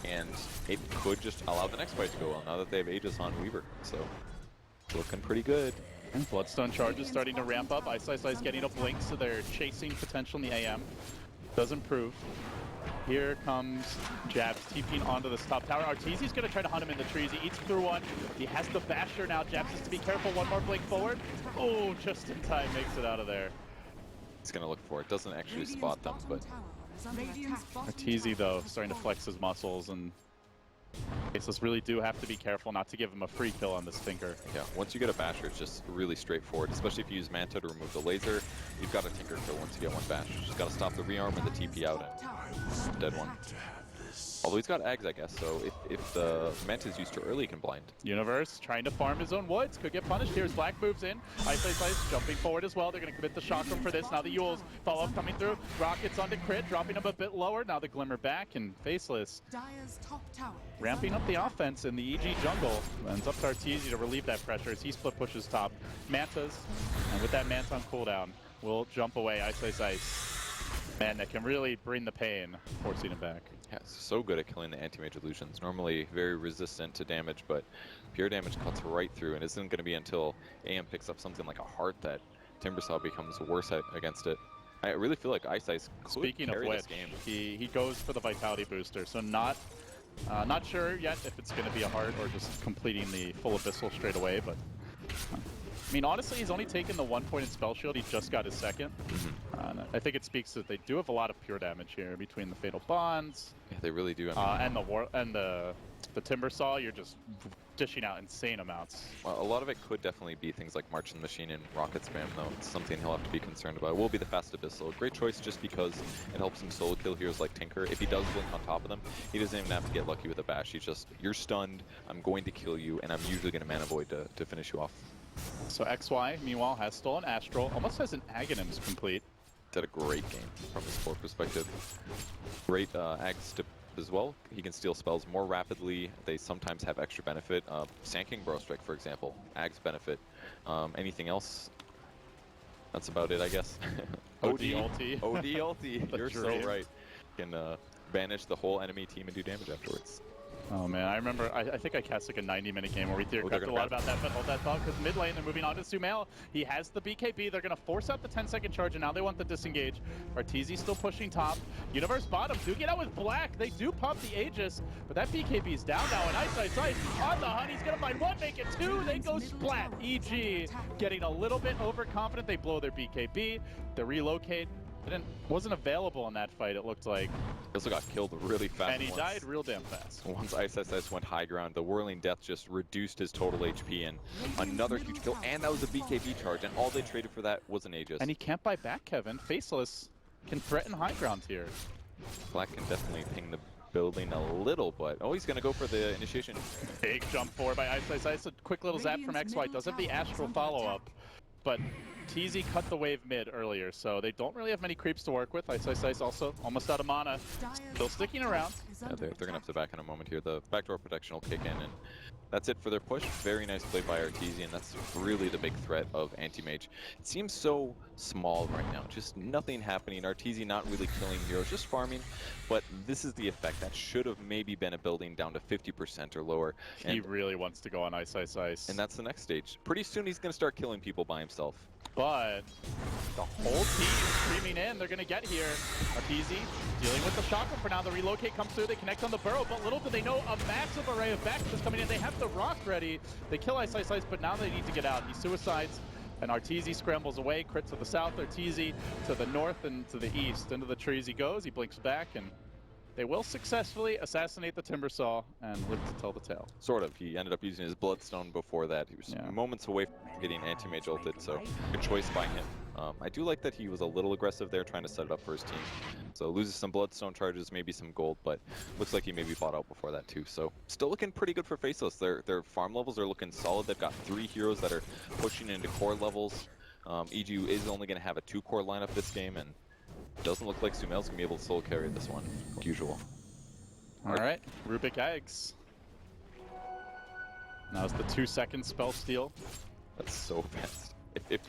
and it could just allow the next fight to go well now that they have Aegis on Weaver. So looking pretty good. And Bloodstone charge is starting to ramp up. Ice getting a blink, so they're chasing potential in the AM. Does improve. Here comes Jabs TPing onto this top tower. Arteezy's going to try to hunt him in the trees. He eats through one. He has the Basher now. Jabs has to be careful. One more blink forward. Oh, just in time. Makes it out of there. He's going to look for it. Doesn't actually spot them, but... Arteezy, though, starting to flex his muscles, and Faceless really do have to be careful not to give him a free kill on this Tinker. Yeah, once you get a Basher, it's just really straightforward, especially if you use Manta to remove the laser. You've got a Tinker kill once you get one Bash. You just got to stop the rearm and the TP out and dead one. Although he's got Ags, I guess, so if the Manta is used too early, he can blind. Universe trying to farm his own woods. Could get punished here as Black moves in. Ice jumping forward as well. They're going to commit the Chakram for this. Now the Yules follow-up coming through. Rockets onto crit, dropping him a bit lower. Now the Glimmer back, and Faceless ramping up the offense in the EG jungle. Ends up to Arteezy to relieve that pressure as he split pushes top. Mantas, and with that Manta on cooldown, will jump away. Ice. Man, that can really bring the pain, forcing him back. Yeah, it's so good at killing the anti-mage illusions. Normally very resistant to damage, but pure damage cuts right through, and isn't going to be until AM picks up something like a heart that Timbersaw becomes worse against it. I really feel like Ice could Speaking of which, he goes for the Vitality Booster, so not sure yet if it's going to be a heart or just completing the full Abyssal straight away, but... I mean, honestly, he's only taken the 1 point in Spell Shield. He just got his second. I think it speaks that they do have a lot of pure damage here between the Fatal Bonds. Yeah, they really do. I mean, and the Timbersaw. You're just dishing out insane amounts. Well, a lot of it could definitely be things like March in the Machine and Rocket Spam, though. It's something he'll have to be concerned about. It will be the Fast Abyssal. Great choice just because it helps him solo kill heroes like Tinker. If he does blink on top of them, he doesn't even have to get lucky with a bash. He's just, you're stunned, I'm going to kill you, and I'm usually going to Mana Void to finish you off. So XY, meanwhile, has stolen Astral, almost has an Aghanims complete. Did a great game from his core perspective. Great Ags tip as well. He can steal spells more rapidly. They sometimes have extra benefit. Sand King Bro Strike, for example, Ags benefit. Anything else? That's about it, I guess. OD ulti. OD ulti. You're so right. Can banish the whole enemy team and do damage afterwards. Oh man, I remember, I think I cast like a 90-minute game where we theorized a lot about that, but hold that thought, because mid lane, they're moving on to Sumail. He has the BKB, they're going to force out the 10-second charge, and now they want the disengage. Arteezy still pushing top. Universe bottom, do get out with Black. They do pop the Aegis, but that BKB is down now, and Ice on the hunt. He's going to find one, make it two, they go splat. EG getting a little bit overconfident. They blow their BKB, they relocate. Wasn't available in that fight, it looked like. He also got killed really fast. And he died real damn fast. Once Ice went high ground, the Whirling Death just reduced his total HP, and another huge kill, and that was a BKB charge, and all they traded for that was an Aegis. And he can't buy back, Kevin. Faceless can threaten high ground here. Black can definitely ping the building a little, but oh, he's gonna go for the initiation. Big jump forward by Ice. A quick little zap from XY. Does have the Astral follow-up, but TZ cut the wave mid earlier, so they don't really have many creeps to work with. Ice also almost out of mana, still sticking around. Yeah, they're gonna have to back in a moment here. The backdoor protection will kick in, and that's it for their push. Very nice play by Arteezy, and that's really the big threat of Anti-Mage. It seems so small right now, just nothing happening. Arteezy not really killing heroes, just farming, but this is the effect. That should have maybe been a building down to 50% or lower. He really wants to go on Ice. And that's the next stage. Pretty soon he's gonna start killing people by himself. but the whole team streaming in. They're going to get here. Arteezy dealing with the shotgun for now. The relocate comes through. They connect on the burrow, but little do they know a massive array of backup is coming in. They have the rock ready. They kill Ice, but now they need to get out. He suicides, and Arteezy scrambles away. Crit to the south, Arteezy to the north and to the east. Into the trees he goes. He blinks back, and they will successfully assassinate the Timbersaw and live to tell the tale. Sort of. He ended up using his Bloodstone before that. He was moments away from getting anti-mage ulted, so good choice by him. I do like that he was a little aggressive there, trying to set it up for his team. So loses some Bloodstone charges, maybe some gold, but looks like he maybe bought out before that too. So still looking pretty good for Faceless. Their farm levels are looking solid. They've got 3 heroes that are pushing into core levels. EG is only going to have a 2-core lineup this game, and doesn't look like Sumail's going to be able to solo carry this one, like usual. All right, Rubik Eggs. Now it's the 2-second spell steal. That's so fast. If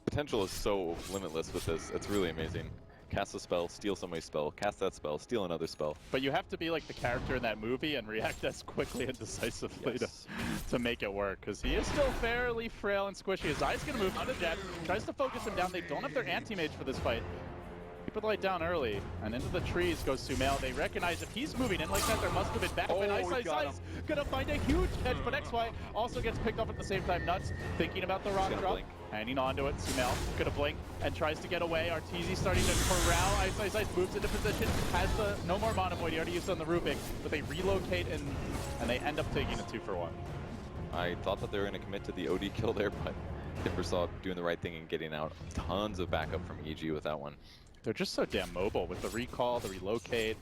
potential is so limitless with this, it's really amazing. Cast a spell, steal somebody's spell, cast that spell, steal another spell. But you have to be like the character in that movie and react as quickly and decisively to make it work, because he is still fairly frail and squishy. His eye's going to move on to Jet, tries to focus him down. They don't have their anti-mage for this fight. Keep the light down early, and into the trees goes Sumail. They recognize if he's moving in like that, there must have been back. And Ice gonna find a huge catch, but XY also gets picked up at the same time. Nuts thinking about the rock drop, hanging onto it. Sumail gonna blink and tries to get away. Arteezy starting to corral. Ice moves into position, has the no more Mana Void. He already used on the Rubik, but they relocate and they end up taking a 2-for-1. I thought that they were gonna commit to the OD kill there, but Timbersaw doing the right thing and getting out. Tons of backup from EG with that one. They're just so damn mobile with the recall, the relocate,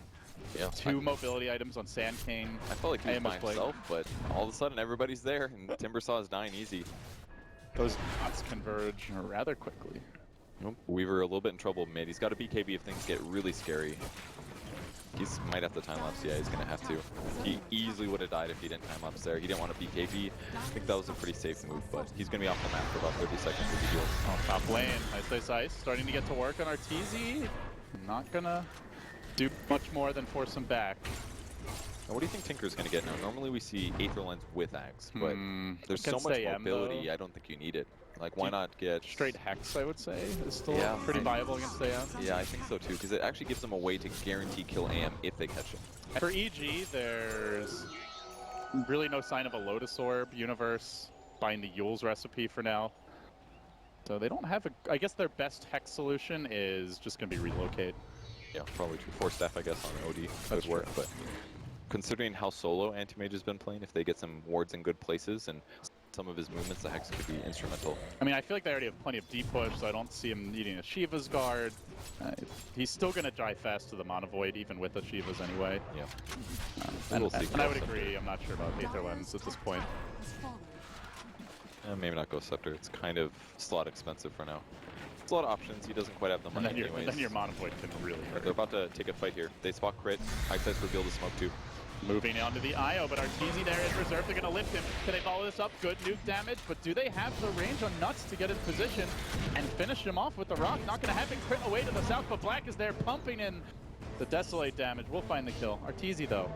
2 mobility items on Sand King. I felt like he was by himself, but all of a sudden everybody's there, and Timbersaw is dying easy. Those dots converge rather quickly. Nope. Weaver a little bit in trouble mid. He's got a BKB if things get really scary. He might have to time-lapse. Yeah, he's going to have to. He easily would have died if he didn't time-lapse there. He didn't want to BKB. I think that was a pretty safe move, but he's going to be off the map for about 30 seconds with the heals. Oh, top lane. Ice. Starting to get to work on Arteezy. Not going to do much more than force him back. Now, what do you think Tinker's going to get now? Normally we see Aether Lens with Axe, but there's so much mobility, I don't think you need it. Like, why not get... Straight Hex, I would say, is still pretty viable against AM. Yeah, I think so too, because it actually gives them a way to guarantee kill AM if they catch him. For EG, there's really no sign of a Lotus Orb universe, buying the Yule's recipe for now. So they don't have a... I guess their best Hex solution is just going to be relocate. Yeah, probably 4 staff, I guess, on OD would work, but considering how solo Anti-Mage has been playing, if they get some wards in good places and some of his movements, the Hex could be instrumental. I mean, I feel like they already have plenty of deep push, so I don't see him needing a Shiva's Guard. He's still going to drive fast to the Mana Void, even with the Shiva's anyway. Yeah. And I would agree, I'm not sure about Aether Lens at this point. Maybe not Ghost Scepter, it's kind of slot expensive for now. It's a lot of options, he doesn't quite have the money anyways. And then your Mana Void can really hurt. They're about to take a fight here. They spot crit, Ice reveal the smoke too. Moving on to the IO, but Arteezy there is reserved. They're going to lift him. Can they follow this up? Good nuke damage, but do they have the range on Nuts to get in position and finish him off with the rock? Not going to happen. Crit away to the south, but Black is there pumping in the Desolate damage. We'll find the kill. Arteezy, though,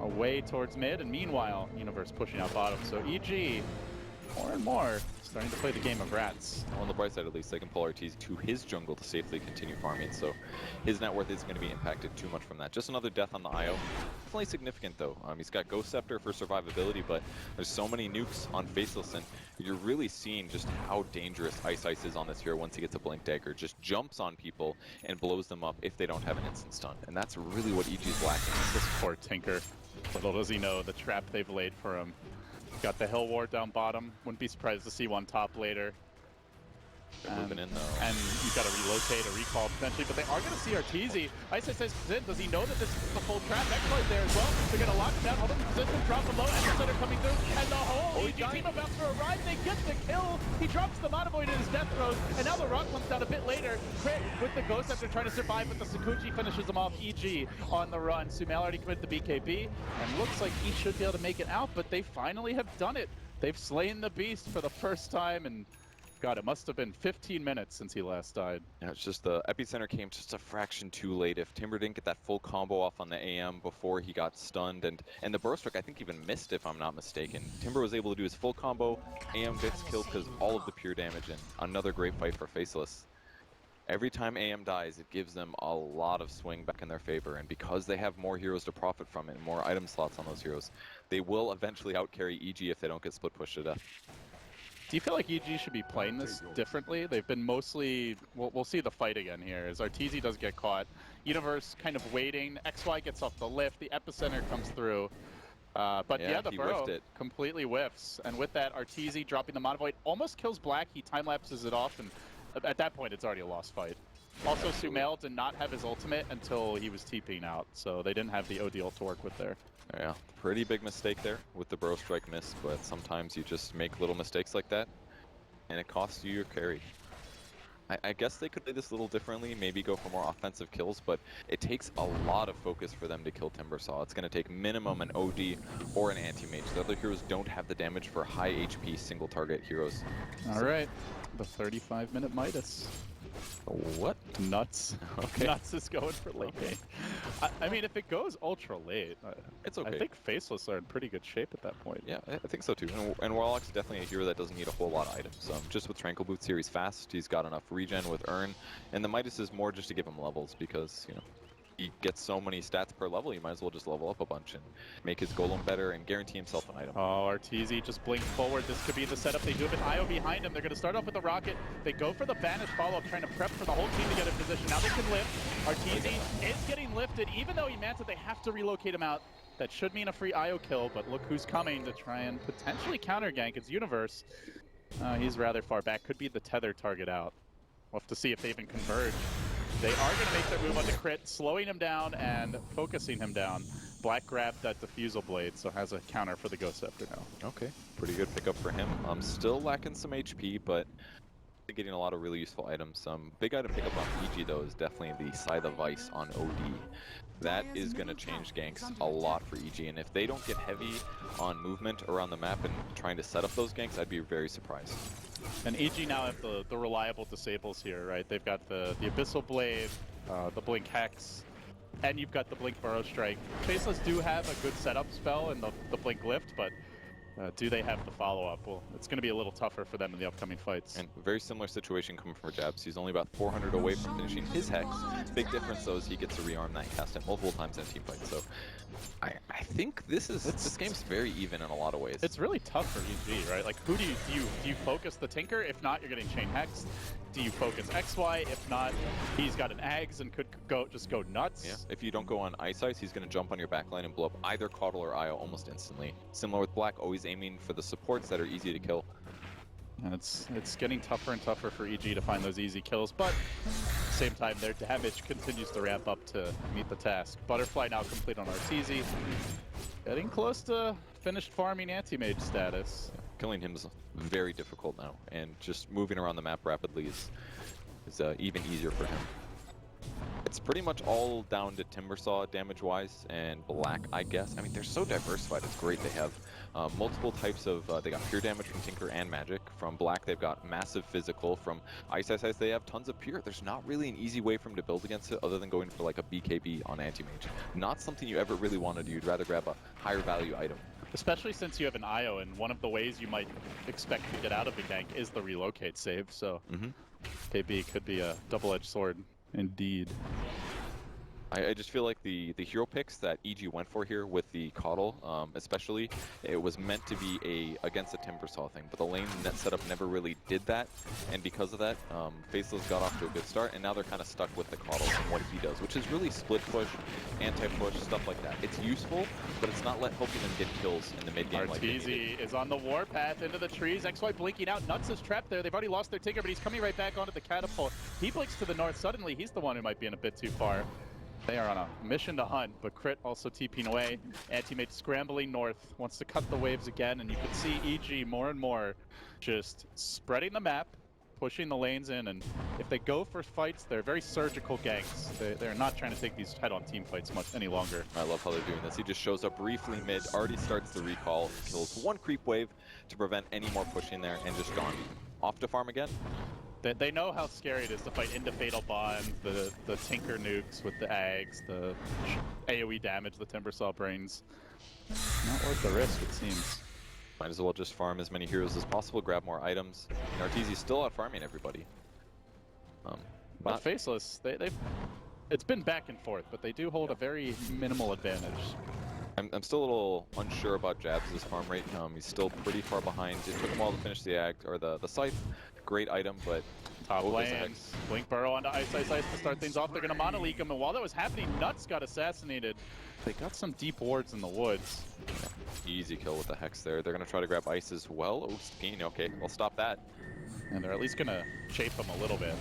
away towards mid, and meanwhile, Universe pushing out bottom. So EG, more and more, starting to play the game of rats. On the bright side, at least, they can pull Arteezy to his jungle to safely continue farming, so his net worth isn't going to be impacted too much from that. Just another death on the IO. Definitely significant, though. He's got Ghost Scepter for survivability, but there's so many nukes on Faceless, and you're really seeing just how dangerous Ice is on this hero once he gets a Blink Dagger. Just jumps on people and blows them up if they don't have an instant stun, and that's really what EG's lacking. This poor Tinker. Little does he know the trap they've laid for him. Got the Hill Ward down bottom. Wouldn't be surprised to see one top later. Moving in though. And you've got to relocate or recall potentially, but they are going to see Arteezy. Ice says, does he know that this is the full trap? Exploit there as well. They're going to lock him down, hold him in position, drop him low, and are coming through. And the whole EG team about to arrive. They get the kill. He drops the Mana Void in his death throws, and now the rock comes down a bit later. Crit with the Ghost after trying to survive, but the Sakuchi finishes him off. EG on the run. Sumail already committed the BKB, and looks like he should be able to make it out, but they finally have done it. They've slain the beast for the first time, and God, it must have been 15 minutes since he last died. Yeah, it's just the epicenter came just a fraction too late. If Timber didn't get that full combo off on the AM before he got stunned, and the burrow strike I think even missed if I'm not mistaken. Timber was able to do his full combo, AM gets killed because all of the pure damage, and another great fight for Faceless. Every time AM dies, it gives them a lot of swing back in their favor, and because they have more heroes to profit from it, and more item slots on those heroes, they will eventually outcarry EG if they don't get split pushed to death. Do you feel like EG should be playing this differently? They've been mostly, we'll see the fight again here, as Arteezy does get caught. Universe kind of waiting, XY gets off the lift, the epicenter comes through. But yeah, the burrow completely whiffs. And with that, Arteezy dropping the Monovoid almost kills Black, he time-lapses it off, and at that point it's already a lost fight. Also, Sumail did not have his ultimate until he was TPing out, so they didn't have the OD ult to work with there. Yeah, pretty big mistake there with the burrow strike miss, but sometimes you just make little mistakes like that, and it costs you your carry. I guess they could play this a little differently, maybe go for more offensive kills, but it takes a lot of focus for them to kill Timbersaw. It's going to take minimum an OD or an anti-mage. The other heroes don't have the damage for high HP single target heroes. All right, the 35-minute Midas. What? Nuts. Okay. Nuts is going for late game. I mean, if it goes ultra late, it's okay. I think Faceless are in pretty good shape at that point. Yeah, I think so too. And Warlock's definitely a hero that doesn't need a whole lot of items. Just with Tranquil Boots here, he's fast, he's got enough regen with Urn, and the Midas is more just to give him levels because, you know, he gets so many stats per level, you might as well just level up a bunch and make his golem better and guarantee himself an item. Oh, Arteezy just blinked forward. This could be the setup. They do have an IO behind him. They're going to start off with the rocket. They go for the banish follow-up, trying to prep for the whole team to get in position. Now they can lift. Arteezy is getting lifted. Even though he manted, they have to relocate him out. That should mean a free IO kill, but look who's coming to try and potentially counter gank. It's Universe. He's rather far back. Could be the tether target out. We'll have to see if they even converge. They are going to make their move on the crit, slowing him down and focusing him down. Black grabbed that Diffusal Blade, so has a counter for the Ghost Scepter now. Okay, pretty good pickup for him. Still lacking some HP, but getting a lot of really useful items. Big item pickup on EG though is definitely the Scythe of Ice on OD. That is going to change ganks a lot for EG, and if they don't get heavy on movement around the map and trying to set up those ganks, I'd be very surprised. And EG now have the reliable disables here, right? They've got the Abyssal Blade, the Blink Hex, and you've got the Blink Burrow Strike. Faceless do have a good setup spell in the Blink Lift, but do they have the follow-up? Well, it's going to be a little tougher for them in the upcoming fights. And very similar situation coming from Jabs. He's only about 400 away from finishing his Hex. Big difference though is he gets to rearm that and cast it multiple times in a team fight. So I think this game's very even in a lot of ways. It's really tough for EG, right? Like, who do you focus the Tinker? If not, you're getting Chain Hex. Do you focus XY? If not, he's got an Ags and could just go nuts. Yeah, if you don't go on Ice, he's going to jump on your backline and blow up either Caudle or IO almost instantly. Similar with Black, always aiming for the supports that are easy to kill. And it's getting tougher and tougher for EG to find those easy kills, but at the same time, their damage continues to ramp up to meet the task. Butterfly now complete on Arteezy. Getting close to finished farming anti-mage status. Yeah, killing him is very difficult now, and just moving around the map rapidly is even easier for him. It's pretty much all down to Timbersaw damage-wise and Black, I guess. I mean, they're so diversified. It's great. They have multiple types of... they got pure damage from Tinker and Magic. From Black, they've got massive physical. From Ice, they have tons of pure. There's not really an easy way for them to build against it other than going for like a BKB on Anti-Mage. Not something you ever really want to do. You'd rather grab a higher value item. Especially since you have an IO, and one of the ways you might expect to get out of the gank is the relocate save, so KB could be a double-edged sword. Indeed. I just feel like the hero picks that EG went for here with the Caudle, especially, it was meant to be against a Timbersaw thing, but the lane net setup never really did that, and because of that, Faceless got off to a good start, and now they're kind of stuck with the Caudle and what he does, which is really split push, anti-push, stuff like that. It's useful, but it's not helping them get kills in the mid-game. Arteezy is on the warpath into the trees, XY blinking out, Nuts is trapped there, they've already lost their Tinker, but he's coming right back onto the catapult. He blinks to the north, suddenly he's the one who might be in a bit too far. They are on a mission to hunt, but Crit also TPing away. Anti-Mage scrambling north, wants to cut the waves again, and you can see EG more and more just spreading the map, pushing the lanes in, and if they go for fights, they're very surgical ganks. They're not trying to take these head-on team fights much any longer. I love how they're doing this. He just shows up briefly mid, already starts the recall, kills one creep wave to prevent any more pushing there, and just gone. off to farm again. They know how scary it is to fight into Fatal Bond, the Tinker nukes with the Ags, the AoE damage the Timbersaw brings. Not worth the risk, it seems. Might as well just farm as many heroes as possible, grab more items. Arteezy's still out farming everybody. But Faceless, it's been back and forth, but they do hold a very minimal advantage. I'm still a little unsure about Jabs' farm rate. He's still pretty far behind. It took him a while to finish the act or the scythe. Great item, but top lane. Blink Burrow onto Ice to start things off. They're gonna mono-leak him, and while that was happening, Nuts got assassinated. They got some deep wards in the woods. Easy kill with the Hex there. They're gonna try to grab Ice as well. Oh, Speen, okay, we'll stop that. And they're at least gonna chafe him a little bit.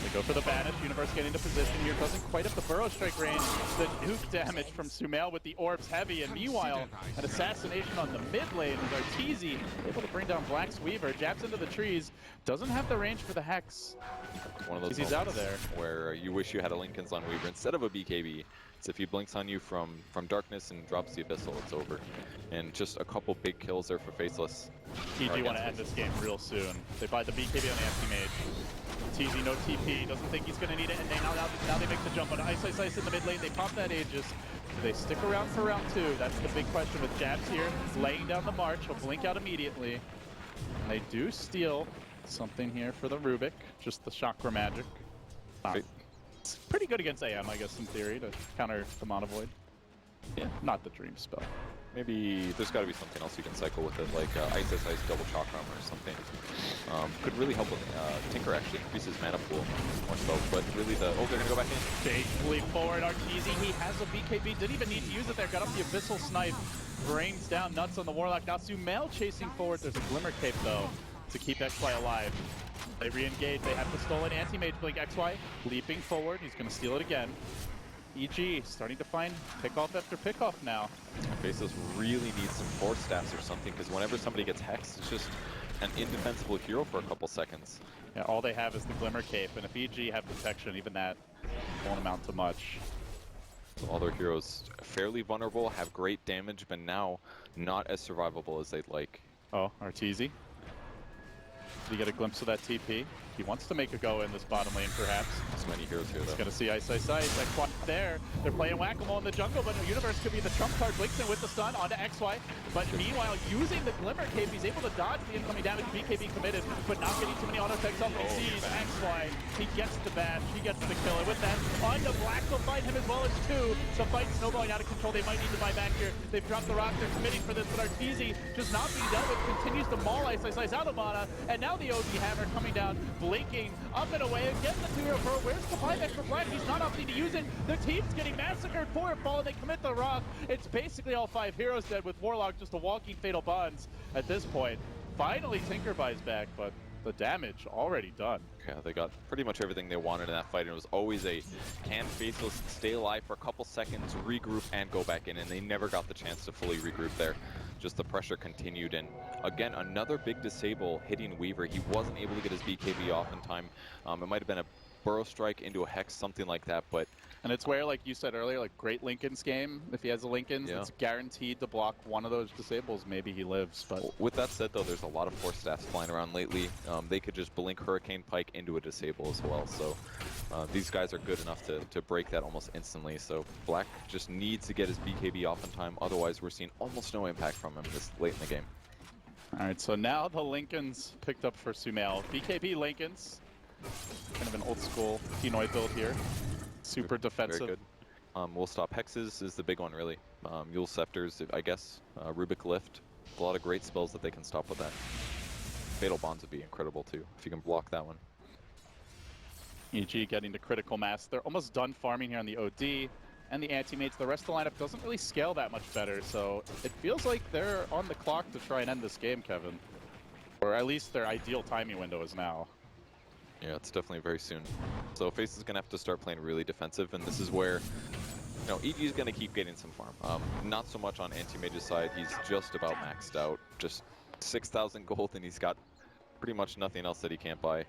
They go for the banish. Universe getting into position here. Doesn't quite have the burrow strike range. The nuke damage from Sumail with the orbs heavy. And meanwhile, an assassination on the mid lane with Arteezy able to bring down Black's Weaver. Jabs into the trees. Doesn't have the range for the Hex. One of those he's out of there. Where you wish you had a Linken's on Weaver instead of a BKB. It's if he blinks on you from darkness and drops the Abyssal, it's over. And just a couple big kills there for Faceless. EG want to end this game real soon. They buy the BKB on the anti-mage. Arteezy, no TP, doesn't think he's going to need it, and now they make the jump on Ice in the mid lane. They pop that Aegis. Do they stick around for round 2? That's the big question with Jabs here, laying down the march. He'll blink out immediately. And they do steal something here for the Rubik, just the Chakra Magic. It's pretty good against AM, I guess, in theory, to counter the Mono Void. Yeah, not the Dream spell. Maybe there's got to be something else you can cycle with it, like Ice double Chakra Armor or something. Could really help with Tinker actually increases mana pool more spells, but really they're gonna go back in. Big leap forward, Arteezy, he has a BKB, didn't even need to use it there, got up the Abyssal Snipe, brings down Nuts on the Warlock. Now Sumail chasing forward, there's a Glimmer Cape though, to keep XY alive. They re-engage, they have the stolen anti-mage blink. XY leaping forward, he's gonna steal it again. EG starting to find pickoff after pickoff now. Faceless really needs some force staffs or something, because whenever somebody gets hexed, it's just an indefensible hero for a couple seconds. Yeah, all they have is the Glimmer Cape, and if EG have protection, even that won't amount to much. So all their heroes fairly vulnerable, have great damage, but now not as survivable as they'd like. Oh, Arteezy. Did he get a glimpse of that TP? He wants to make a go in this bottom lane, perhaps. So many heroes here, though. He's going to see Ice. That quad there. They're playing Whack-A-Mole in the jungle, but the Universe could be the trump card. Blinks in with the stun onto XY. But meanwhile, using the Glimmer Cape, he's able to dodge the incoming damage. BKB committed, but not getting too many auto attacks off. He sees XY. He gets the bash. He gets the kill. And with that, onto Black will find him as well as 2. The fight snowballing out of control. They might need to buy back here. They've dropped the rock. They're committing for this, but Arteezy just not being dealt with. Continues to maul Ice out of mana. And now the OG Hammer coming down, blinking up and away again. The 2-hero pro. Where's the buyback for Black? He's not opting to use it. The team's getting massacred. 4 fall, and they commit the rock. It's basically all 5 heroes dead, with Warlock just a walking Fatal Bonds at this point. Finally, Tinker buys back, but the damage already done. Yeah, they got pretty much everything they wanted in that fight, and it was always a can Faceless stay alive for a couple seconds, regroup, and go back in, and they never got the chance to fully regroup there. Just the pressure continued, and again, another big disable hitting Weaver. He wasn't able to get his BKB off in time. It might have been a Burrow Strike into a Hex, something like that, but... And it's where, like you said earlier, like great Linken's game, if he has a Linken's, it's guaranteed to block one of those disables. Maybe he lives, but... With that said, though, there's a lot of force staffs flying around lately. They could just blink Hurricane Pike into a disable as well, so these guys are good enough to break that almost instantly. So Black just needs to get his BKB off in time, otherwise we're seeing almost no impact from him this late in the game. All right, so now the Linken's picked up for Sumail. BKB Linken's, kind of an old school Pinoy build here. Super defensive. Very good. We'll stop Hexes is the big one, really. Mule Scepters, I guess. Rubik Lift. A lot of great spells that they can stop with that. Fatal Bonds would be incredible, too, if you can block that one. EG getting to critical mass. They're almost done farming here on the OD and the anti-mates. The rest of the lineup doesn't really scale that much better, so it feels like they're on the clock to try and end this game, Kevin. Or at least their ideal timing window is now. Yeah, it's definitely very soon. So Face is going to have to start playing really defensive, and this is where, you know, EG is going to keep getting some farm. Not so much on Anti-Mage's side. He's just about maxed out. Just 6,000 gold, and he's got pretty much nothing else that he can't buy.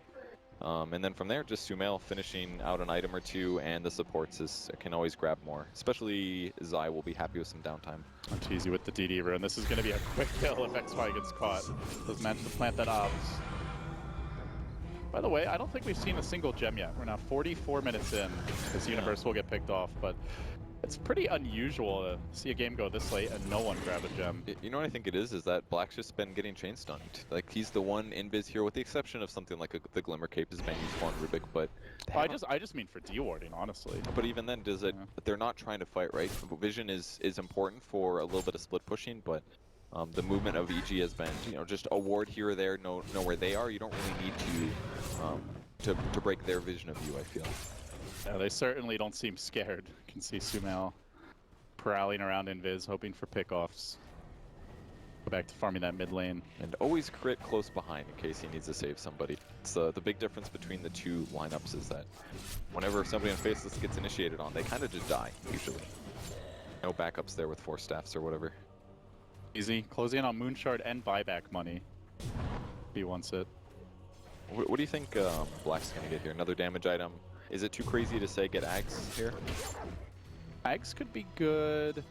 And then from there, just Sumail finishing out an item or two, and the supports can always grab more. Especially Zai will be happy with some downtime. Arteezy with the DD rune. This is going to be a quick kill if XY gets caught. Doesn't manage to plant that obs. By the way, I don't think we've seen a single gem yet. We're now 44 minutes in. This universe will get picked off, but it's pretty unusual to see a game go this late and no one grab a gem. You know what I think it is that Black's just been getting chain stunned. Like, he's the one invis here, with the exception of something like the Glimmer Cape has been used for on Rubik, but... I just mean for dewarding, honestly. But even then, does it? They're not trying to fight, right? Vision is important for a little bit of split pushing, but the movement of EG has been, you know, just a ward here or there, know where they are. You don't really need to break their vision of you, I feel. Yeah, they certainly don't seem scared. You can see Sumail prowling around invis, hoping for pickoffs. Go back to farming that mid lane. And always crit close behind in case he needs to save somebody. It's the big difference between the two lineups is that whenever somebody on Faceless gets initiated on, they kind of just die, usually. No backups there with 4 staffs or whatever. Easy. Closing in on Moonshard and buyback money. He wants it. What do you think Black's going to get here? Another damage item? Is it too crazy to say get Ags here? Ags could be good.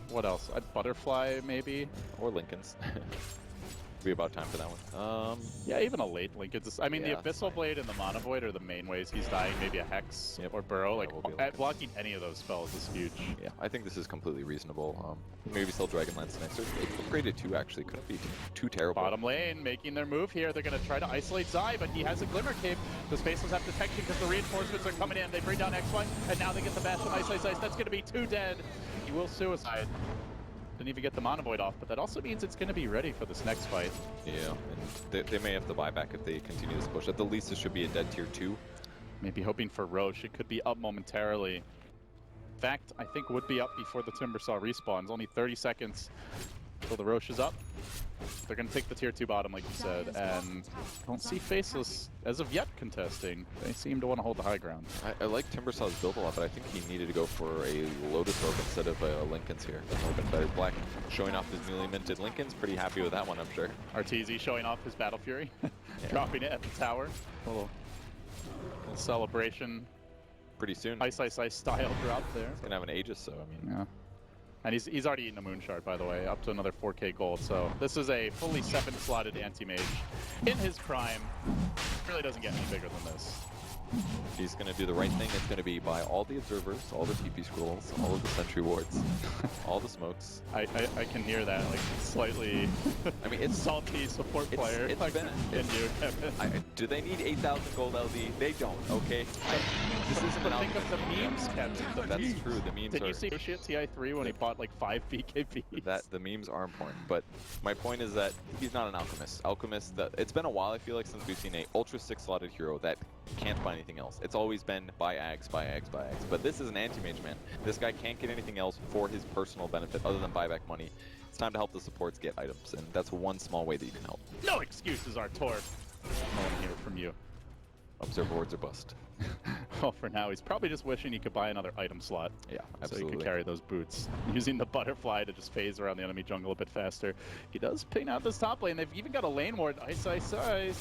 What else? A Butterfly, maybe? Or Lincoln's. Be about time for that one. Yeah, even a late Lincoln's. I mean, the Abyssal Blade and the Mono Void are the main ways he's dying. Maybe a Hex or Burrow. Like, blocking any of those spells is huge. Yeah, I think this is completely reasonable. Maybe still Dragonlance next. Upgraded 2 actually couldn't be too terrible. Bottom lane making their move here. They're going to try to isolate Zai, but he has a Glimmer Cape. The Spaceless have detection because the reinforcements are coming in. They bring down X1, and now they get the bash from Ice. That's going to be 2 dead. He will suicide. Didn't even get the Mono Void off, but that also means it's going to be ready for this next fight. Yeah, and they may have to buy back if they continue this push. At the least, this should be a dead tier 2. Maybe hoping for Roche. It could be up momentarily. In fact, I think would be up before the Timbersaw respawns. Only 30 seconds until the Roche is up. They're going to take the tier 2 bottom, like you said, and don't see Faceless as of yet contesting. They seem to want to hold the high ground. I like Timbersaw's build a lot, but I think he needed to go for a Lotus Orb instead of a Lincoln's here. That would have been better. Black showing off his newly minted Lincoln's. Pretty happy with that one, I'm sure. Arteezy showing off his Battle Fury, dropping it at the tower. A little celebration. Pretty soon. Ice style drop there. He's going to have an Aegis, so I mean... Yeah. And he's already eaten a Moonshard, by the way, up to another 4k gold. So this is a fully 7-slotted anti-mage in his prime. Really doesn't get any bigger than this. He's going to do the right thing. It's going to be buy all the observers, all the TP scrolls, all of the sentry wards, all the smokes. I can hear that, like, slightly I mean, it's salty support player. It's like, been do they need 8,000 gold LD? They don't, okay? This isn't an think of the memes, Kevin. That's true, the memes Did you see Yoshi at TI3 when he bought like 5 BKBs? The memes are important, but my point is that he's not an alchemist. It's been a while, I feel like, since we've seen a ultra 6-slotted hero that can't buy anything else. It's always been buy Ags, buy Ags, buy Ags. But this is an anti-mage, man. This guy can't get anything else for his personal benefit other than buyback money. It's time to help the supports get items, and that's one small way that you can help. No excuses, Artor. I want to hear from you. Observer wards are bust. Well, for now, he's probably just wishing he could buy another item slot. Yeah, absolutely. So he could carry those boots. Using the Butterfly to just phase around the enemy jungle a bit faster. He does ping out this top lane. They've even got a lane ward. Ice. Well,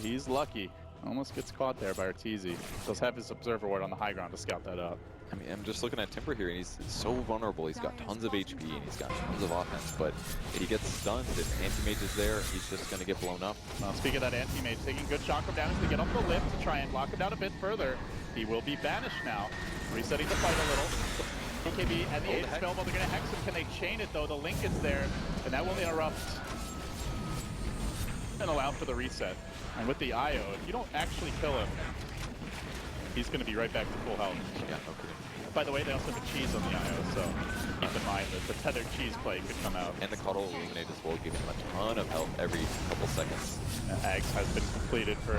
he's lucky. Almost gets caught there by Arteezy. Does have his Observer ward on the high ground to scout that out. I mean, I'm just looking at Timber here, and he's so vulnerable. He's got tons of HP, and he's got tons of offense, but if he gets stunned, if Anti-Mage is there, he's just going to get blown up. Speaking of that Anti-Mage, taking good chakram damage to get up the lift to try and lock him down a bit further. He will be banished now, resetting the fight a little. BKB and the Aegis spell, but they're going to hex him. Can they chain it, though? The link is there, and that will interrupt and allow for the reset. And with the IO, if you don't actually kill him, he's going to be right back to full health. Yeah, okay. By the way, they also have a cheese on the IO, so keep in mind that the tethered cheese play could come out. And the Cuddle Illuminate as well, giving him a ton of health every couple seconds. Ags has been completed for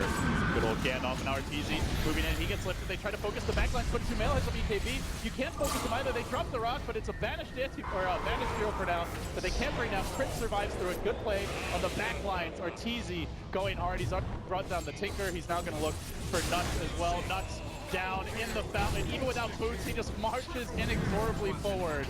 good old Gandalf and Arteezy. Moving in, he gets lifted. They try to focus the backline, but Sumail has a BKB. You can't focus him either. They drop the rock, but it's a banished banished hero for now that they can't bring down. Crit survives through a good play on the backlines. Arteezy going hard. He's brought down the Tinker. He's now going to look for Nuts as well. Nuts down in the fountain. Even without boots, he just marches inexorably forward.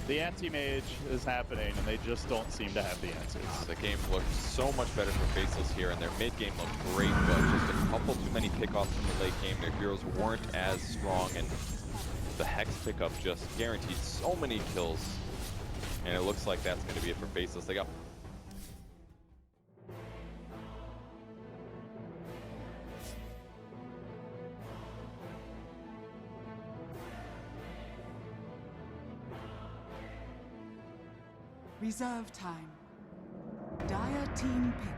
The anti-mage is happening, and they just don't seem to have the answers. The game looked so much better for Faceless here, and their mid-game looked great, but just a couple too many pickoffs in the late game. Their heroes weren't as strong, and the Hex pickup just guaranteed so many kills. And it looks like that's going to be it for Faceless. They got Reserve time. Dire team pick.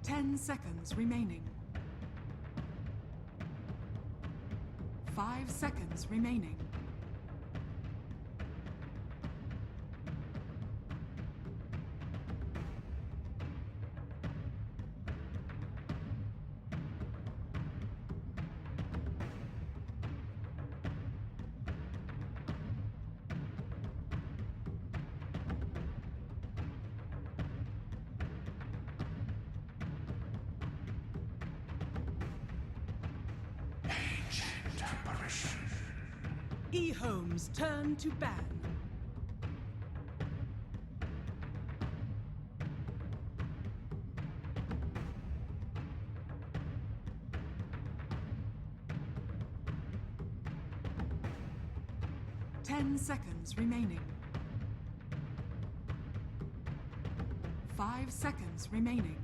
Ten seconds remaining. 5 seconds remaining. E-Home's turn to ban. Ten seconds remaining. 5 seconds remaining.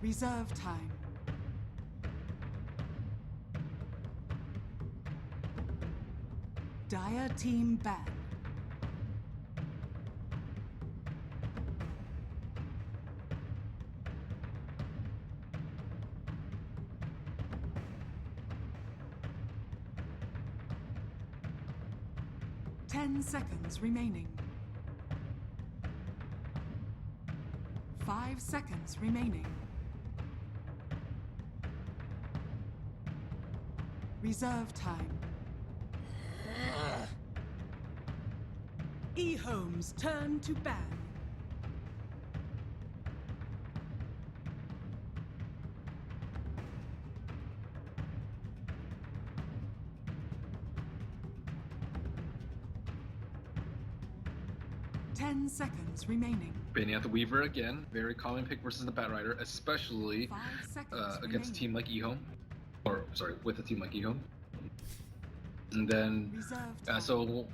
Reserve time. Dire team ban. Ten seconds remaining. 5 seconds remaining. Reserve time. E-Home's turn to ban. Ten seconds remaining. Banning out the Weaver again. Very common pick versus the Batrider, especially against a team like E-Home. Or, sorry, with a team like E-Home. And then, so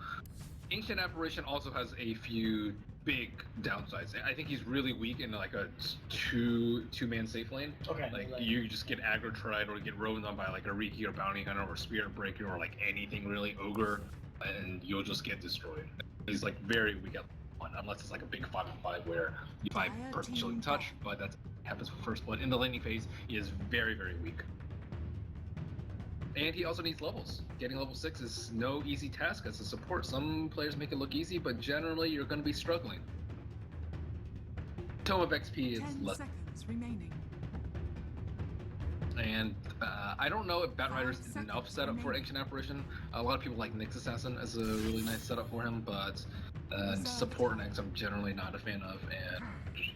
Ancient Apparition also has a few big downsides. I think he's really weak in like a two-man safe lane. Okay. Like you just get aggro tried or get roamed on by like a Riki or Bounty Hunter or Spirit Breaker or like anything really Ogre, and you'll just get destroyed. He's like very weak at one, unless it's like a big 5-on-5 where you find person showing touch, but that happens for first blood. In the laning phase, he is very, very weak. And he also needs levels. Getting level 6 is no easy task as a support. Some players make it look easy, but generally you're going to be struggling. Tome of XP is less. 10 seconds remaining. And I don't know if Batrider's enough setup for Ancient Apparition. A lot of people like Nyx Assassin as a really nice setup for him, but support Nyx I'm generally not a fan of. And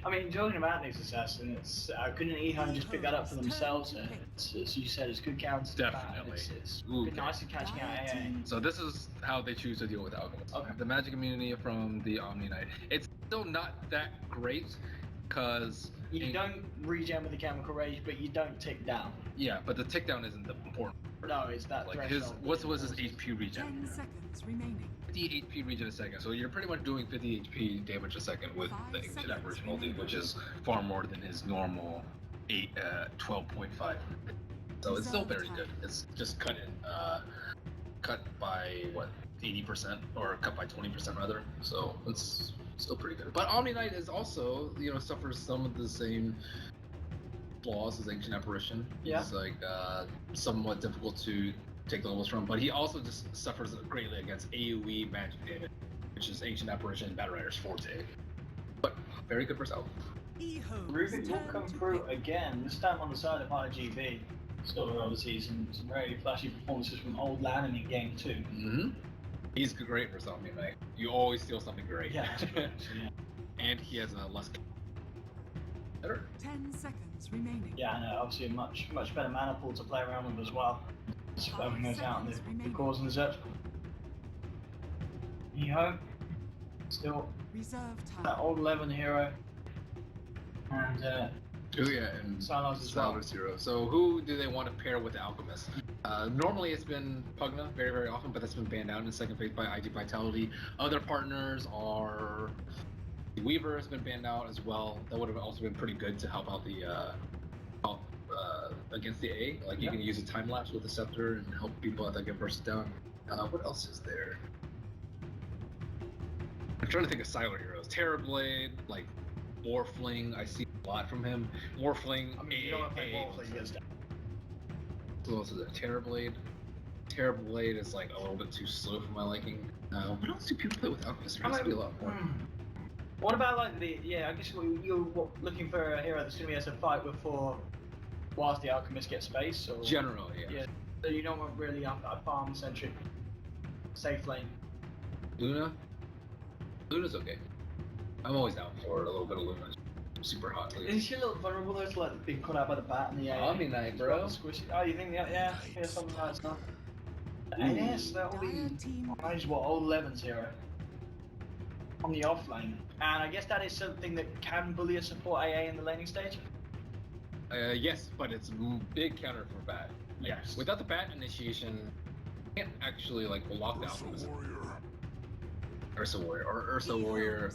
I mean, talking about Nyx Assassin, it's couldn't E-Home just pick that up for themselves? As you said, it's good counter. Definitely. It's good, nicely catching out AA. So this is how they choose to deal with Alchemist. Okay. The magic immunity from the Omni Knight. It's still not that great, because you don't regen with the Chemical Rage, but you don't tick down. Yeah, but the tick down isn't the important part. No, it's that like his what was his HP regen? 10 seconds remaining. 50 HP regen a second, so you're pretty much doing 50 HP damage a second with the Ancient Apparition ulti, which is far more than his normal 12.5. So it's still very good. It's just cut by what, 80% or cut by 20% rather. So it's still pretty good. But Omni Knight is also, suffers some of the same flaws as Ancient Apparition. Yeah. It's like somewhat difficult to take the levels from, but he also just suffers greatly against AoE magic damage, which is Ancient Apparition and Batrider's forte. But very good for South. Rubik will come through again, this time on the side of RGB. Still obviously some very flashy performances from Old Lannon in game 2. Mm-hmm. He's great for something, like you always steal something great. Yeah. And he has a less better. 10 seconds remaining. Yeah, and obviously a much better mana pool to play around with as well. Spamming those out in the cores and the Zerg. E-Home, still that old 11 hero. And and Sylas as well. Hero. So who do they want to pair with Alchemist? Normally it's been Pugna very, very often, but that's been banned out in the second phase by IG Vitality. Other partners are Weaver has been banned out as well. That would have also been pretty good to help out the against the A. Like you can use a time lapse with the scepter and help people out that get bursted down. What else is there? I'm trying to think of Siler heroes. Terrorblade, like Warfling. I see a lot from him. Warfling. I mean, you don't want to play Warfling against him. What else is there? Terrorblade. Terrorblade is like a little bit too slow for my liking. What else do people play with Alchemist? There has to be a lot more. What about like the I guess you're looking for a hero that's going to be able to fight before, whilst the Alchemist gets space, or generally, yeah. So you don't want really a farm centric, safe lane. Luna. Luna's okay. I'm always down for a little bit of Luna. Super hot. Is she a little vulnerable though to like being caught out by the bat and the A? I'll be nice, bro. Squishy. Oh, you think yeah, something like that. Yes, that'll be. I just what old Levin's hero on the off lane. And I guess that is something that can bully a support AA in the laning stage? Yes, but it's a big counter for bat. Like, yes. Without the bat initiation, you can't actually like block the Alchemist. Ursa Warrior.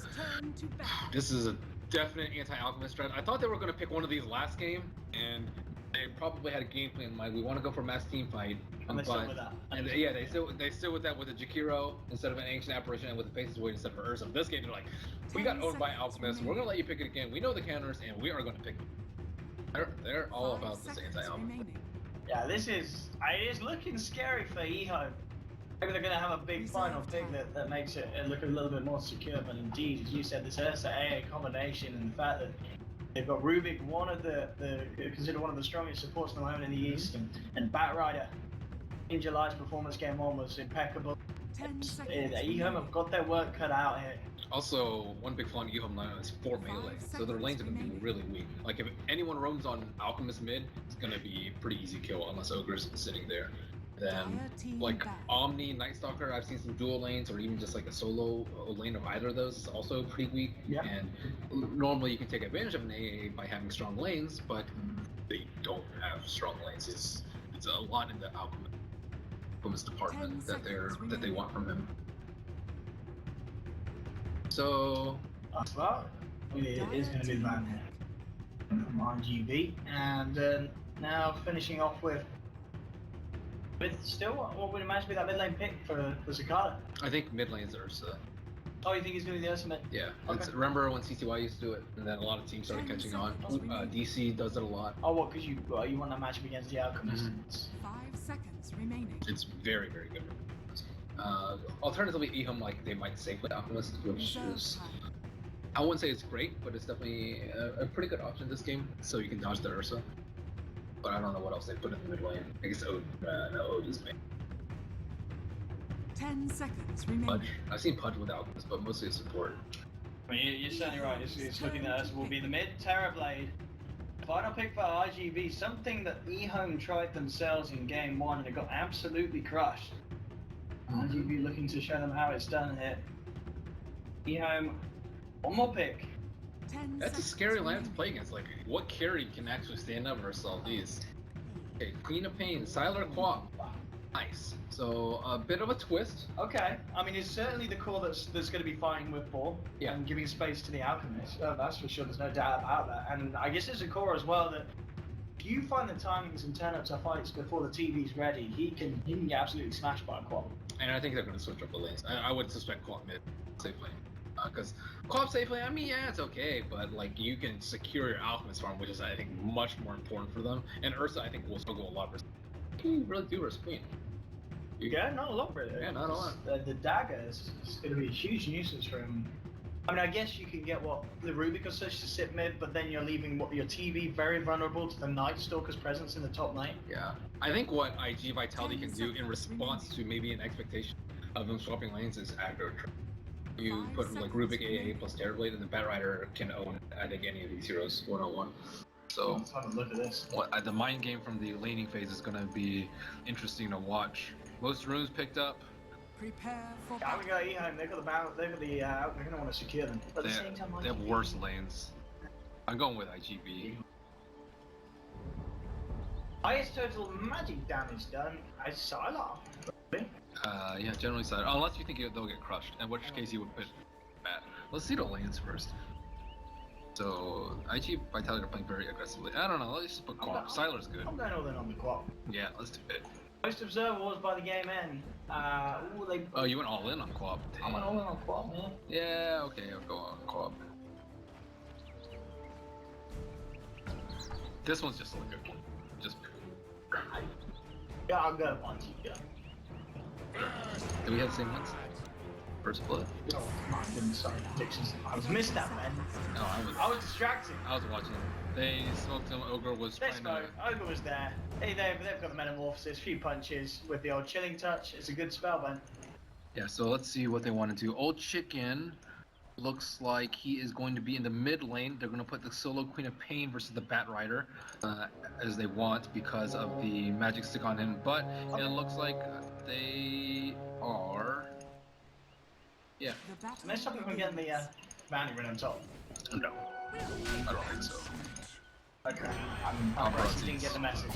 This is a definite anti-Alchemist strat. I thought they were going to pick one of these last game, and they probably had a game plan like, we want to go for mass team fight. And they still with that. And yeah, they still with that with a Jakiro instead of an Ancient Apparition and with the Faces Void instead of Ursa. This game, they're like, we got owned by Alchemist, we're going to let you pick it again. We know the counters, and we are going to pick it. They're all about this anti-Alchemist. Yeah, it is looking scary for Eho. Maybe they're going to have a big final pick that makes it look a little bit more secure, but indeed, as you said, this Ursa AA combination and the fact that they've got Rubik, considered one of the strongest supports in the moment in the East, and Batrider in July's performance game 1 was impeccable. Ehome have got their work cut out here. Also, one big flaw in Ehome line is 4 melee, so their lanes are going to be really weak. Like, if anyone roams on Alchemist mid, it's going to be a pretty easy kill unless Ogre's sitting there. Then, like, Omni, Night Stalker, I've seen some dual lanes, or even just like a solo lane of either of those is also pretty weak. Yeah. And normally you can take advantage of an AA by having strong lanes, but they don't have strong lanes. It's a lot in the Alchemist department that they want from him. So well, it is going to be that from RGB, and now finishing off with still what would imagine be that mid lane pick for Zakata. I think mid lane's Ursa. Oh, you think he's going to be the Ursa mid? Yeah. Okay. Remember when CCY used to do it, and then a lot of teams started catching on. DC does it a lot. Oh, what? Because you want that matchup against the Alchemist. 5 seconds remaining. It's very, very good. Alternatively, Ehome, like, they might safely Alchemist, which is, I wouldn't say it's great, but it's definitely a pretty good option this game, so you can dodge the Ursa. But I don't know what else they put in the mid lane. I guess Ode is main. 10 seconds remaining. Pudge. I've seen Pudge with Alchemist, but mostly support. I mean, you're certainly right. It's looking at us will be the mid Terrorblade. Final pick for RGB, something that Ehome tried themselves in game 1 and it got absolutely crushed. RGB looking to show them how it's done here. Ehome, one more pick. That's a scary land to play against. Like, what carry can actually stand up versus all these? Okay, Queen of Pain, Siler Quap. Nice. So, a bit of a twist. Okay. I mean, it's certainly the core that's going to be fighting with ball and giving space to the Alchemist. That's for sure. There's no doubt about that. And I guess it's a core as well that if you find the timings and turn up to fights before the TV's ready, he can get absolutely smashed by a Quap. And I think they're going to switch up the lanes. I would suspect Quap mid safe lane. Because Quap safe lane, I mean, yeah, it's okay, but like you can secure your Alchemist farm, which is, I think, much more important for them. And Ursa, I think, will still go a lot versus. Can you really do versus Queen? Yeah, not a lot really. Yeah, not a lot. The dagger is going to be a huge nuisance for him. I mean, I guess you can get the Rubik or such to sit mid, but then you're leaving your TV very vulnerable to the Night Stalker's presence in the top lane. Yeah, I think what IG Vitality can do in response to maybe an expectation of them swapping lanes is aggro. You put like Rubik AA plus Terrorblade, and the Batrider can own, I think, any of these heroes one-on-one. So let's have a look at this. The mind game from the laning phase is going to be interesting to watch. Most runes picked up. Prepare for yeah, we got Ehome. They've got the battle. They've got the. We're going to want to secure them. But at the same time, they have worse lanes. I'm going with IGB. Highest total magic damage done as Sylar. Yeah, generally side. Unless you think they'll get crushed, in which case you would put Matt. Let's see the lanes first. So, IG Vitality are playing very aggressively. I don't know, let's just put Quap. Sylar's good. I'm going all in on the Quap. Yeah, let's do it. Most observer was by the game end. Oh, you went all in on Quap. I went all in on Quap, man. Yeah, okay, I'll go on Quap. This one's just like a just. Yeah, I'll go once you go. Did we have the same ones? First blood? Oh my goodness, sorry, predictions. I was missed that, man. No, I was distracted. I was watching. They smoked him. Ogre was Let's trying go. Ogre was there. Hey, they've got the metamorphosis, few punches with the old chilling touch. It's a good spell, man. Yeah, so let's see what they want to do. Old Chicken looks like he is going to be in the mid lane. They're going to put the solo Queen of Pain versus the Bat Rider as they want because of the magic stick on him. But it looks like they are. Yeah. Can they stop him from getting the bounty run on top? No. I don't think so. Okay. I'm surprised he didn't get the message.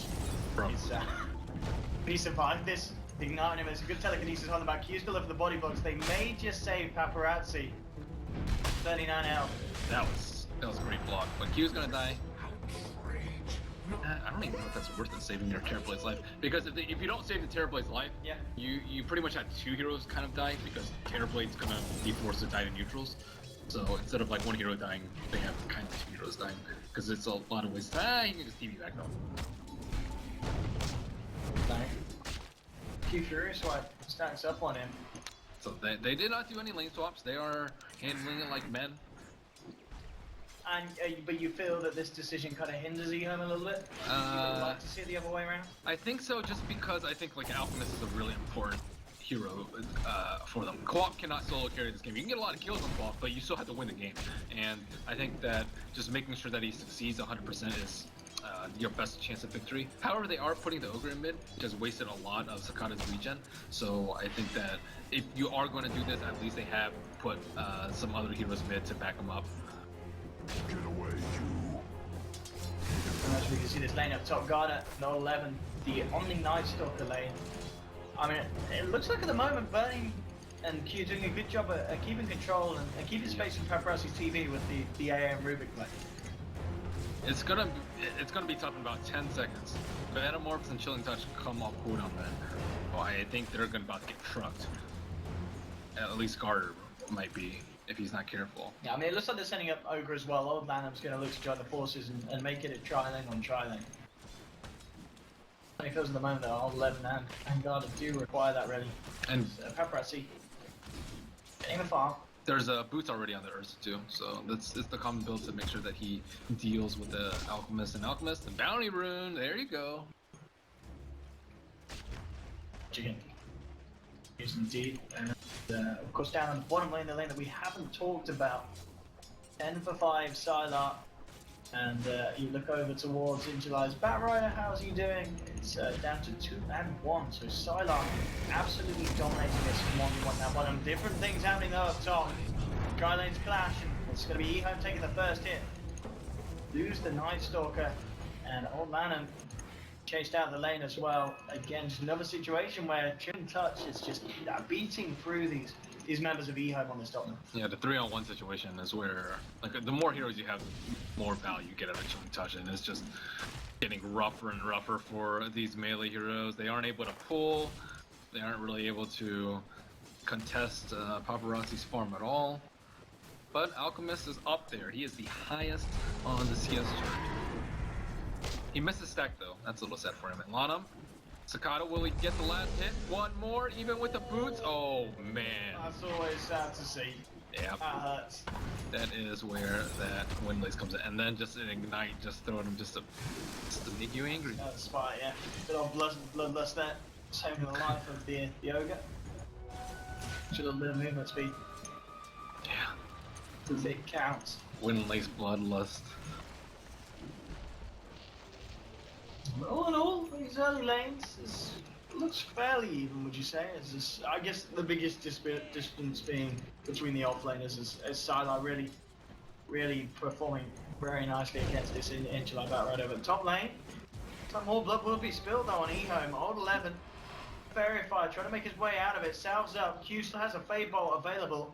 He survived this. Igniting him. It's a good telekinesis on the back. Q's still for the body box. They may just save Paparazzi. 39 health. That was a great block. But Q's gonna die. I don't even know if that's worth it saving your Terrorblade's life. Because if you don't save the Terrorblade's life, yeah, you pretty much have two heroes kind of die because Terrorblade's gonna be forced to die to neutrals. So instead of like one hero dying, they have kind of two heroes dying. Because it's a lot of ways. He can just TV back though. Q Fury Swipe stacks up on him. So they did not do any lane swaps. They are handling it like men. And but you feel that this decision kind of hinders Ehome a little bit? You would like to see it the other way around? I think so, just because I think like Alchemist is a really important hero for them. Co-op cannot solo carry this game. You can get a lot of kills on co-op, but you still have to win the game. And I think that just making sure that he succeeds 100% is your best chance of victory. However, they are putting the Ogre in mid, which has wasted a lot of Sakata's regen. So I think that if you are going to do this, at least they have put some other heroes mid to back them up. Get away, you. And as we can see this lane up top, Garda, no 11, the only Night Stalker lane. I mean, it looks like at the moment Burning and Q doing a good job at keeping control and keeping space from Paparazzi's TV with the AM Rubik play. It's gonna be tough in about 10 seconds. Metamorphs and Chilling Touch come off cooldown then. Well, I think they're about to get trucked. At least Garter might be, if he's not careful. Yeah, I mean, it looks like they're sending up Ogre as well. Old Lanham's going to look to join the forces and make it a tri-lane on tri-lane. It feels at the moment that Old 11 and Garda do require that really. And Paparazzi getting the farm. There's boots already on the Ursa too, so it's the common build to make sure that he deals with the Alchemist and Bounty Rune. There you go. Chicken. Yes, indeed. And of course, down on the bottom lane, the lane that we haven't talked about. 10 for 5, Sylar. And you look over towards Injuli's Bat Rider. How's he doing? It's down to 2 and 1. So Sylar absolutely dominating this from 1v1 now. Bottom. Different things happening though up top. Dry lanes clash. It's going to be Ehome taking the first hit. Lose the Night Stalker. And Old Lanham chased out the lane as well. Again, just another situation where Chilling Touch is just beating through these members of Ehome on this top. Yeah, the 3-on-1 situation is where, like, the more heroes you have, the more value you get out of Chilling Touch, and it's just getting rougher and rougher for these melee heroes. They aren't able to pull, they aren't really able to contest Paparazzi's farm at all. But Alchemist is up there. He is the highest on the CS chart. He missed a stack though. That's a little sad for him. And Lanham, Sakata, will he get the last hit? One more, even with the boots? Oh man. That's always sad to see. Yeah. That hurts. That is where that Windlace comes in. And then just an Ignite, just throwing him just to make you angry. That's spot, yeah. Bit of bloodlust there. Saving the life of the Ogre. Just a little bit of movement speed. Yeah. If it counts. Windlace Bloodlust. All in all, these early lanes looks fairly even, would you say? I guess the biggest distance being between the offlaners is Sylar really performing very nicely against this Inchulai Bat right over the top lane. Some more blood will be spilled though on eHome. Old 11. Verified, trying to make his way out of it. Salves up. Q still has a Fade Bolt available.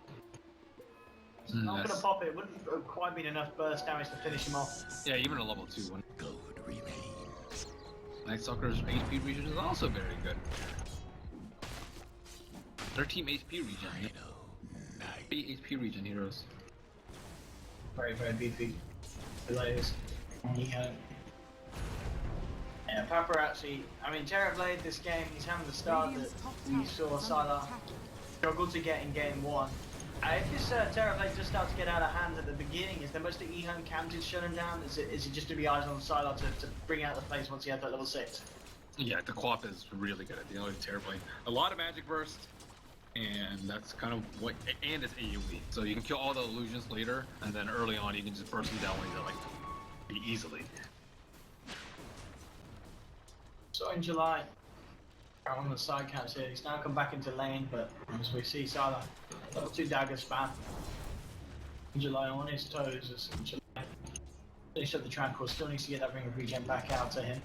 Not gonna pop it. Wouldn't have quite been enough burst damage to finish him off. Yeah, even a level 2 one. Code remains. Night Stalker's HP region is also very good. Their team HP region. 3 HP region heroes. Very, very beefy players. Yeah, Paparazzi. I mean, Terrorblade this game, he's having the start that we saw Salah struggle to get in game 1. If this Terrorblade just starts to get out of hand at the beginning, is there much that eHome can do to shut him down? Is it just to be eyes on Salah to bring out the place once he has that level 6? Yeah, the Quap is really good at dealing with Terrorblade. A lot of magic burst, and that's kind of what, and it's AoE. So you can kill all the illusions later, and then early on you can just burst them down when like pretty easily. So in July, on the side counts here, he's now come back into lane, but as we see Salah, level 2 dagger spam. In July on his toes as July finished up the Tranquil, still needs to get that ring of regen back out to him.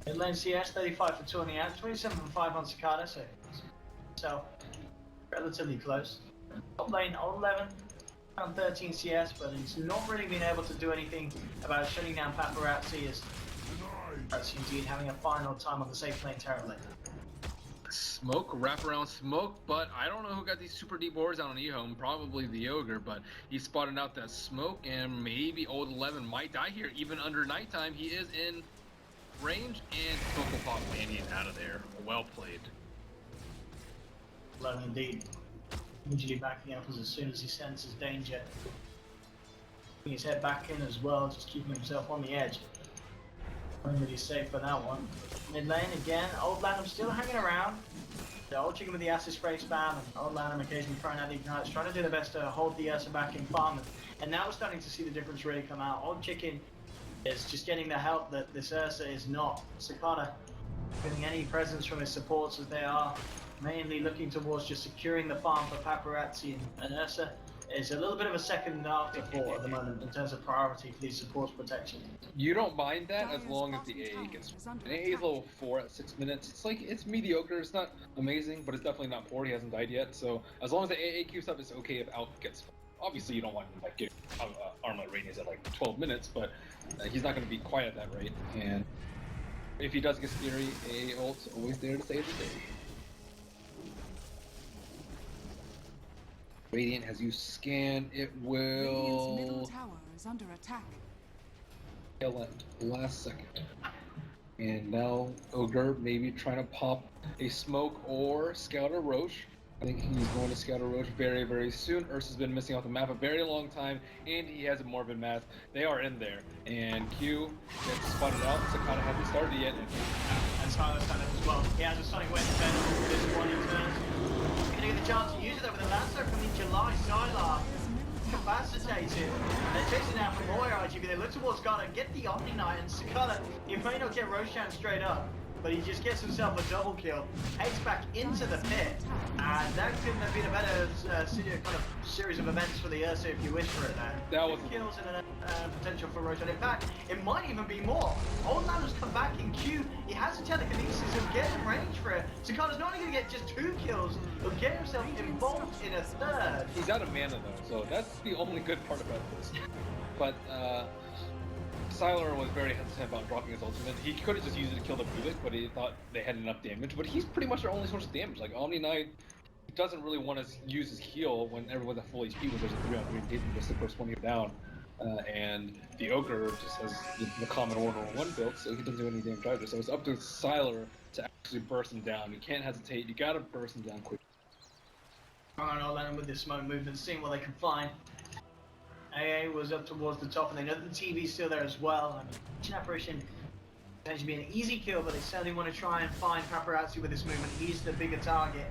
In lane CS, 35 for 2 on the out, 27 for 5 on Cicada, so relatively close. Top lane, old 11, around 13 CS, but he's not really been able to do anything about shutting down Paparazzi as Paparazzi indeed having a final time on the safe lane terribly. Smoke, wraparound smoke, but I don't know who got these super deep boards out on eHome, probably the Ogre, but he spotted out that smoke and maybe old 11 might die here, even under nighttime. He is in range and smoke will pop Manny out of there. Well played. 11 indeed. Usually backing up as soon as he senses danger. Putting his head back in as well, just keeping himself on the edge. Not really safe for that one. Mid lane again, Old Lanham still hanging around. The Old Chicken with the acid spray spam, and Old Lanham occasionally trying out the ignites, trying to do the best to hold the Ursa back in farm. And now we're starting to see the difference really come out. Old Chicken is just getting the help that this Ursa is not. Cicada getting any presence from his supports as they are mainly looking towards just securing the farm for Paparazzi, and Ursa is a little bit of a second afterthought at the moment in terms of priority for these supports protection. You don't mind that as long as the AA gets. An AA is level 4 at 6 minutes. It's like, it's mediocre, it's not amazing, but it's definitely not poor. He hasn't died yet, so as long as the AA keeps up, it's okay if Alpha gets. Obviously, you don't want him like getting armlet radius at like 12 minutes, but he's not going to be quite at that rate. And if he does get scary, AA ult's always there to save the day. Radiant has used scan. It will. Radiant's middle tower is under attack. Kill at last second. And now Ogre maybe trying to pop a smoke or Scouter Roche. I think he's going to Scouter Roche very, very soon. Ursa's been missing off the map a very long time, and he has a Morbid Math. They are in there. And Q gets spotted out. Cicada hasn't started yet. And Silas done it as well. He has a Sonic Wave defense for this one in turns. Gonna get the chance to use it over the Lancer from the July Sylar. Incapacitated. They're chasing out from Roy RGB. They look towards Cicada, get the Omni Knight, and Cicada, he may not get Roshan straight up, but he just gets himself a double kill, heads back into the pit, and that couldn't have been a better kind of series of events for the Ursa if you wish for it there. That was kills and a potential for Roshan. In fact, it might even be more. Old Man has come back in Q. He has a telekinesis. He'll get in range for it. Cicada's not only going to get just 2 kills, he'll get himself involved in a 3rd. He's out of mana though, so that's the only good part about this. But Sylar was very hesitant about dropping his ultimate. He could have just used it to kill the Rubik, but he thought they had enough damage. But he's pretty much their only source of damage. Like Omni Knight doesn't really want to use his heal when everyone's at full HP when there's a 3-on-3 engagement just the first one you're down. And the Ogre just has the common 1-on-1 built, so he doesn't do any damage either. So it's up to Sylar to actually burst him down. You can't hesitate. You gotta burst him down quick. Alright, I'll land with this smoke movement, seeing what they can find. AA was up towards the top, and they know that the TV's still there as well. I mean, apparition potentially be an easy kill, but they certainly want to try and find Paparazzi with this movement. He's the bigger target.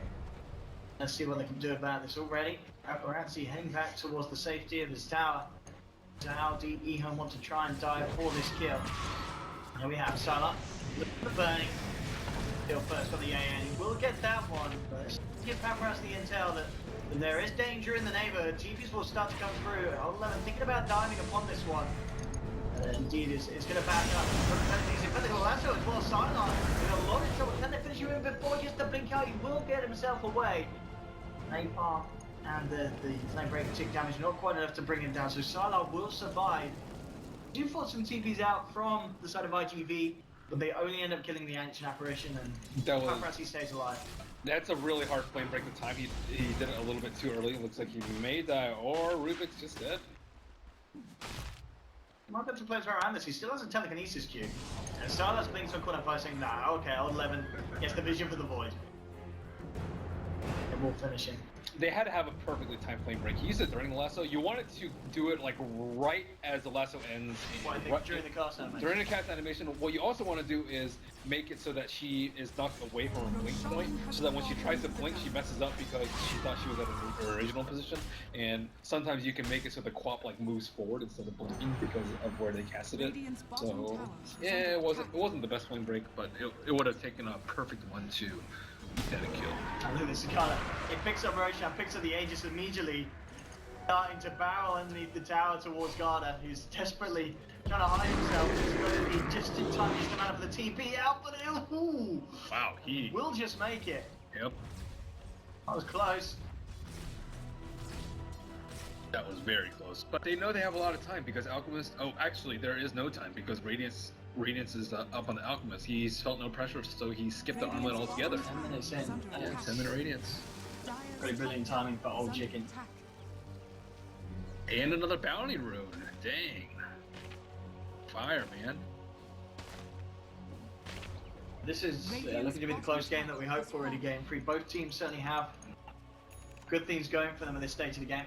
Let's see what they can do about this already. Paparazzi heading back towards the safety of his tower. So how deep eHome want to try and dive for this kill? Here we have Salah. Look at the burning. Kill first for the AA. We'll get that one, but give Paparazzi the intel that there is danger in the neighborhood. TVs will start to come through. Old 11 thinking about diving upon this one. Indeed, it's going to back up. He's in the lasso as well. Sideline in a lot of trouble. Can they finish him in before just to blink out? He will get himself away. Napalm and the flame break tick damage, not quite enough to bring him down. So Sideline will survive. Do force some TPs out from the side of IGV, but they only end up killing the Ancient Apparition, and Paparazzi stays alive. That's a really hard flame break to time. He did it a little bit too early. It looks like he may die, or Rubik's just dead. Might have to play around this. He still has a telekinesis cube. And Silas blinks on corner by saying, nah, okay, old 11 gets the vision for the void. And we'll finish him. They had to have a perfectly timed flame break. He used it during the lasso. You wanted to do it like right as the lasso ends. During the cast animation. During the cast animation. What you also want to do is make it so that she is knocked away from her blink point, so that when she tries to blink, she messes up because she thought she was at her original position. And sometimes you can make it so the quap like moves forward instead of blinking because of where they casted it. So yeah, it wasn't the best flame break, but it would have taken a perfect one to get a kill. And look at this Sakana. It picks up Roshan, picks up the Aegis immediately, starting to barrel underneath the tower towards Garda, who's desperately trying to hide himself. He's going to be just in time just to man for the TP out, but ooh, wow, he will just make it. Yep. That was close. That was very close. But they know they have a lot of time because Alchemist... Oh, actually, there is no time because Radiance is up on the Alchemist. He's felt no pressure, so he skipped the armlet altogether. 10 minutes in. Yeah, 10-minute Radiance. Pretty brilliant timing for old chicken. And another bounty rune. Dang. Fire, man. This is looking to be the close game that we hoped for in a game 3. Both teams certainly have good things going for them at this stage of the game.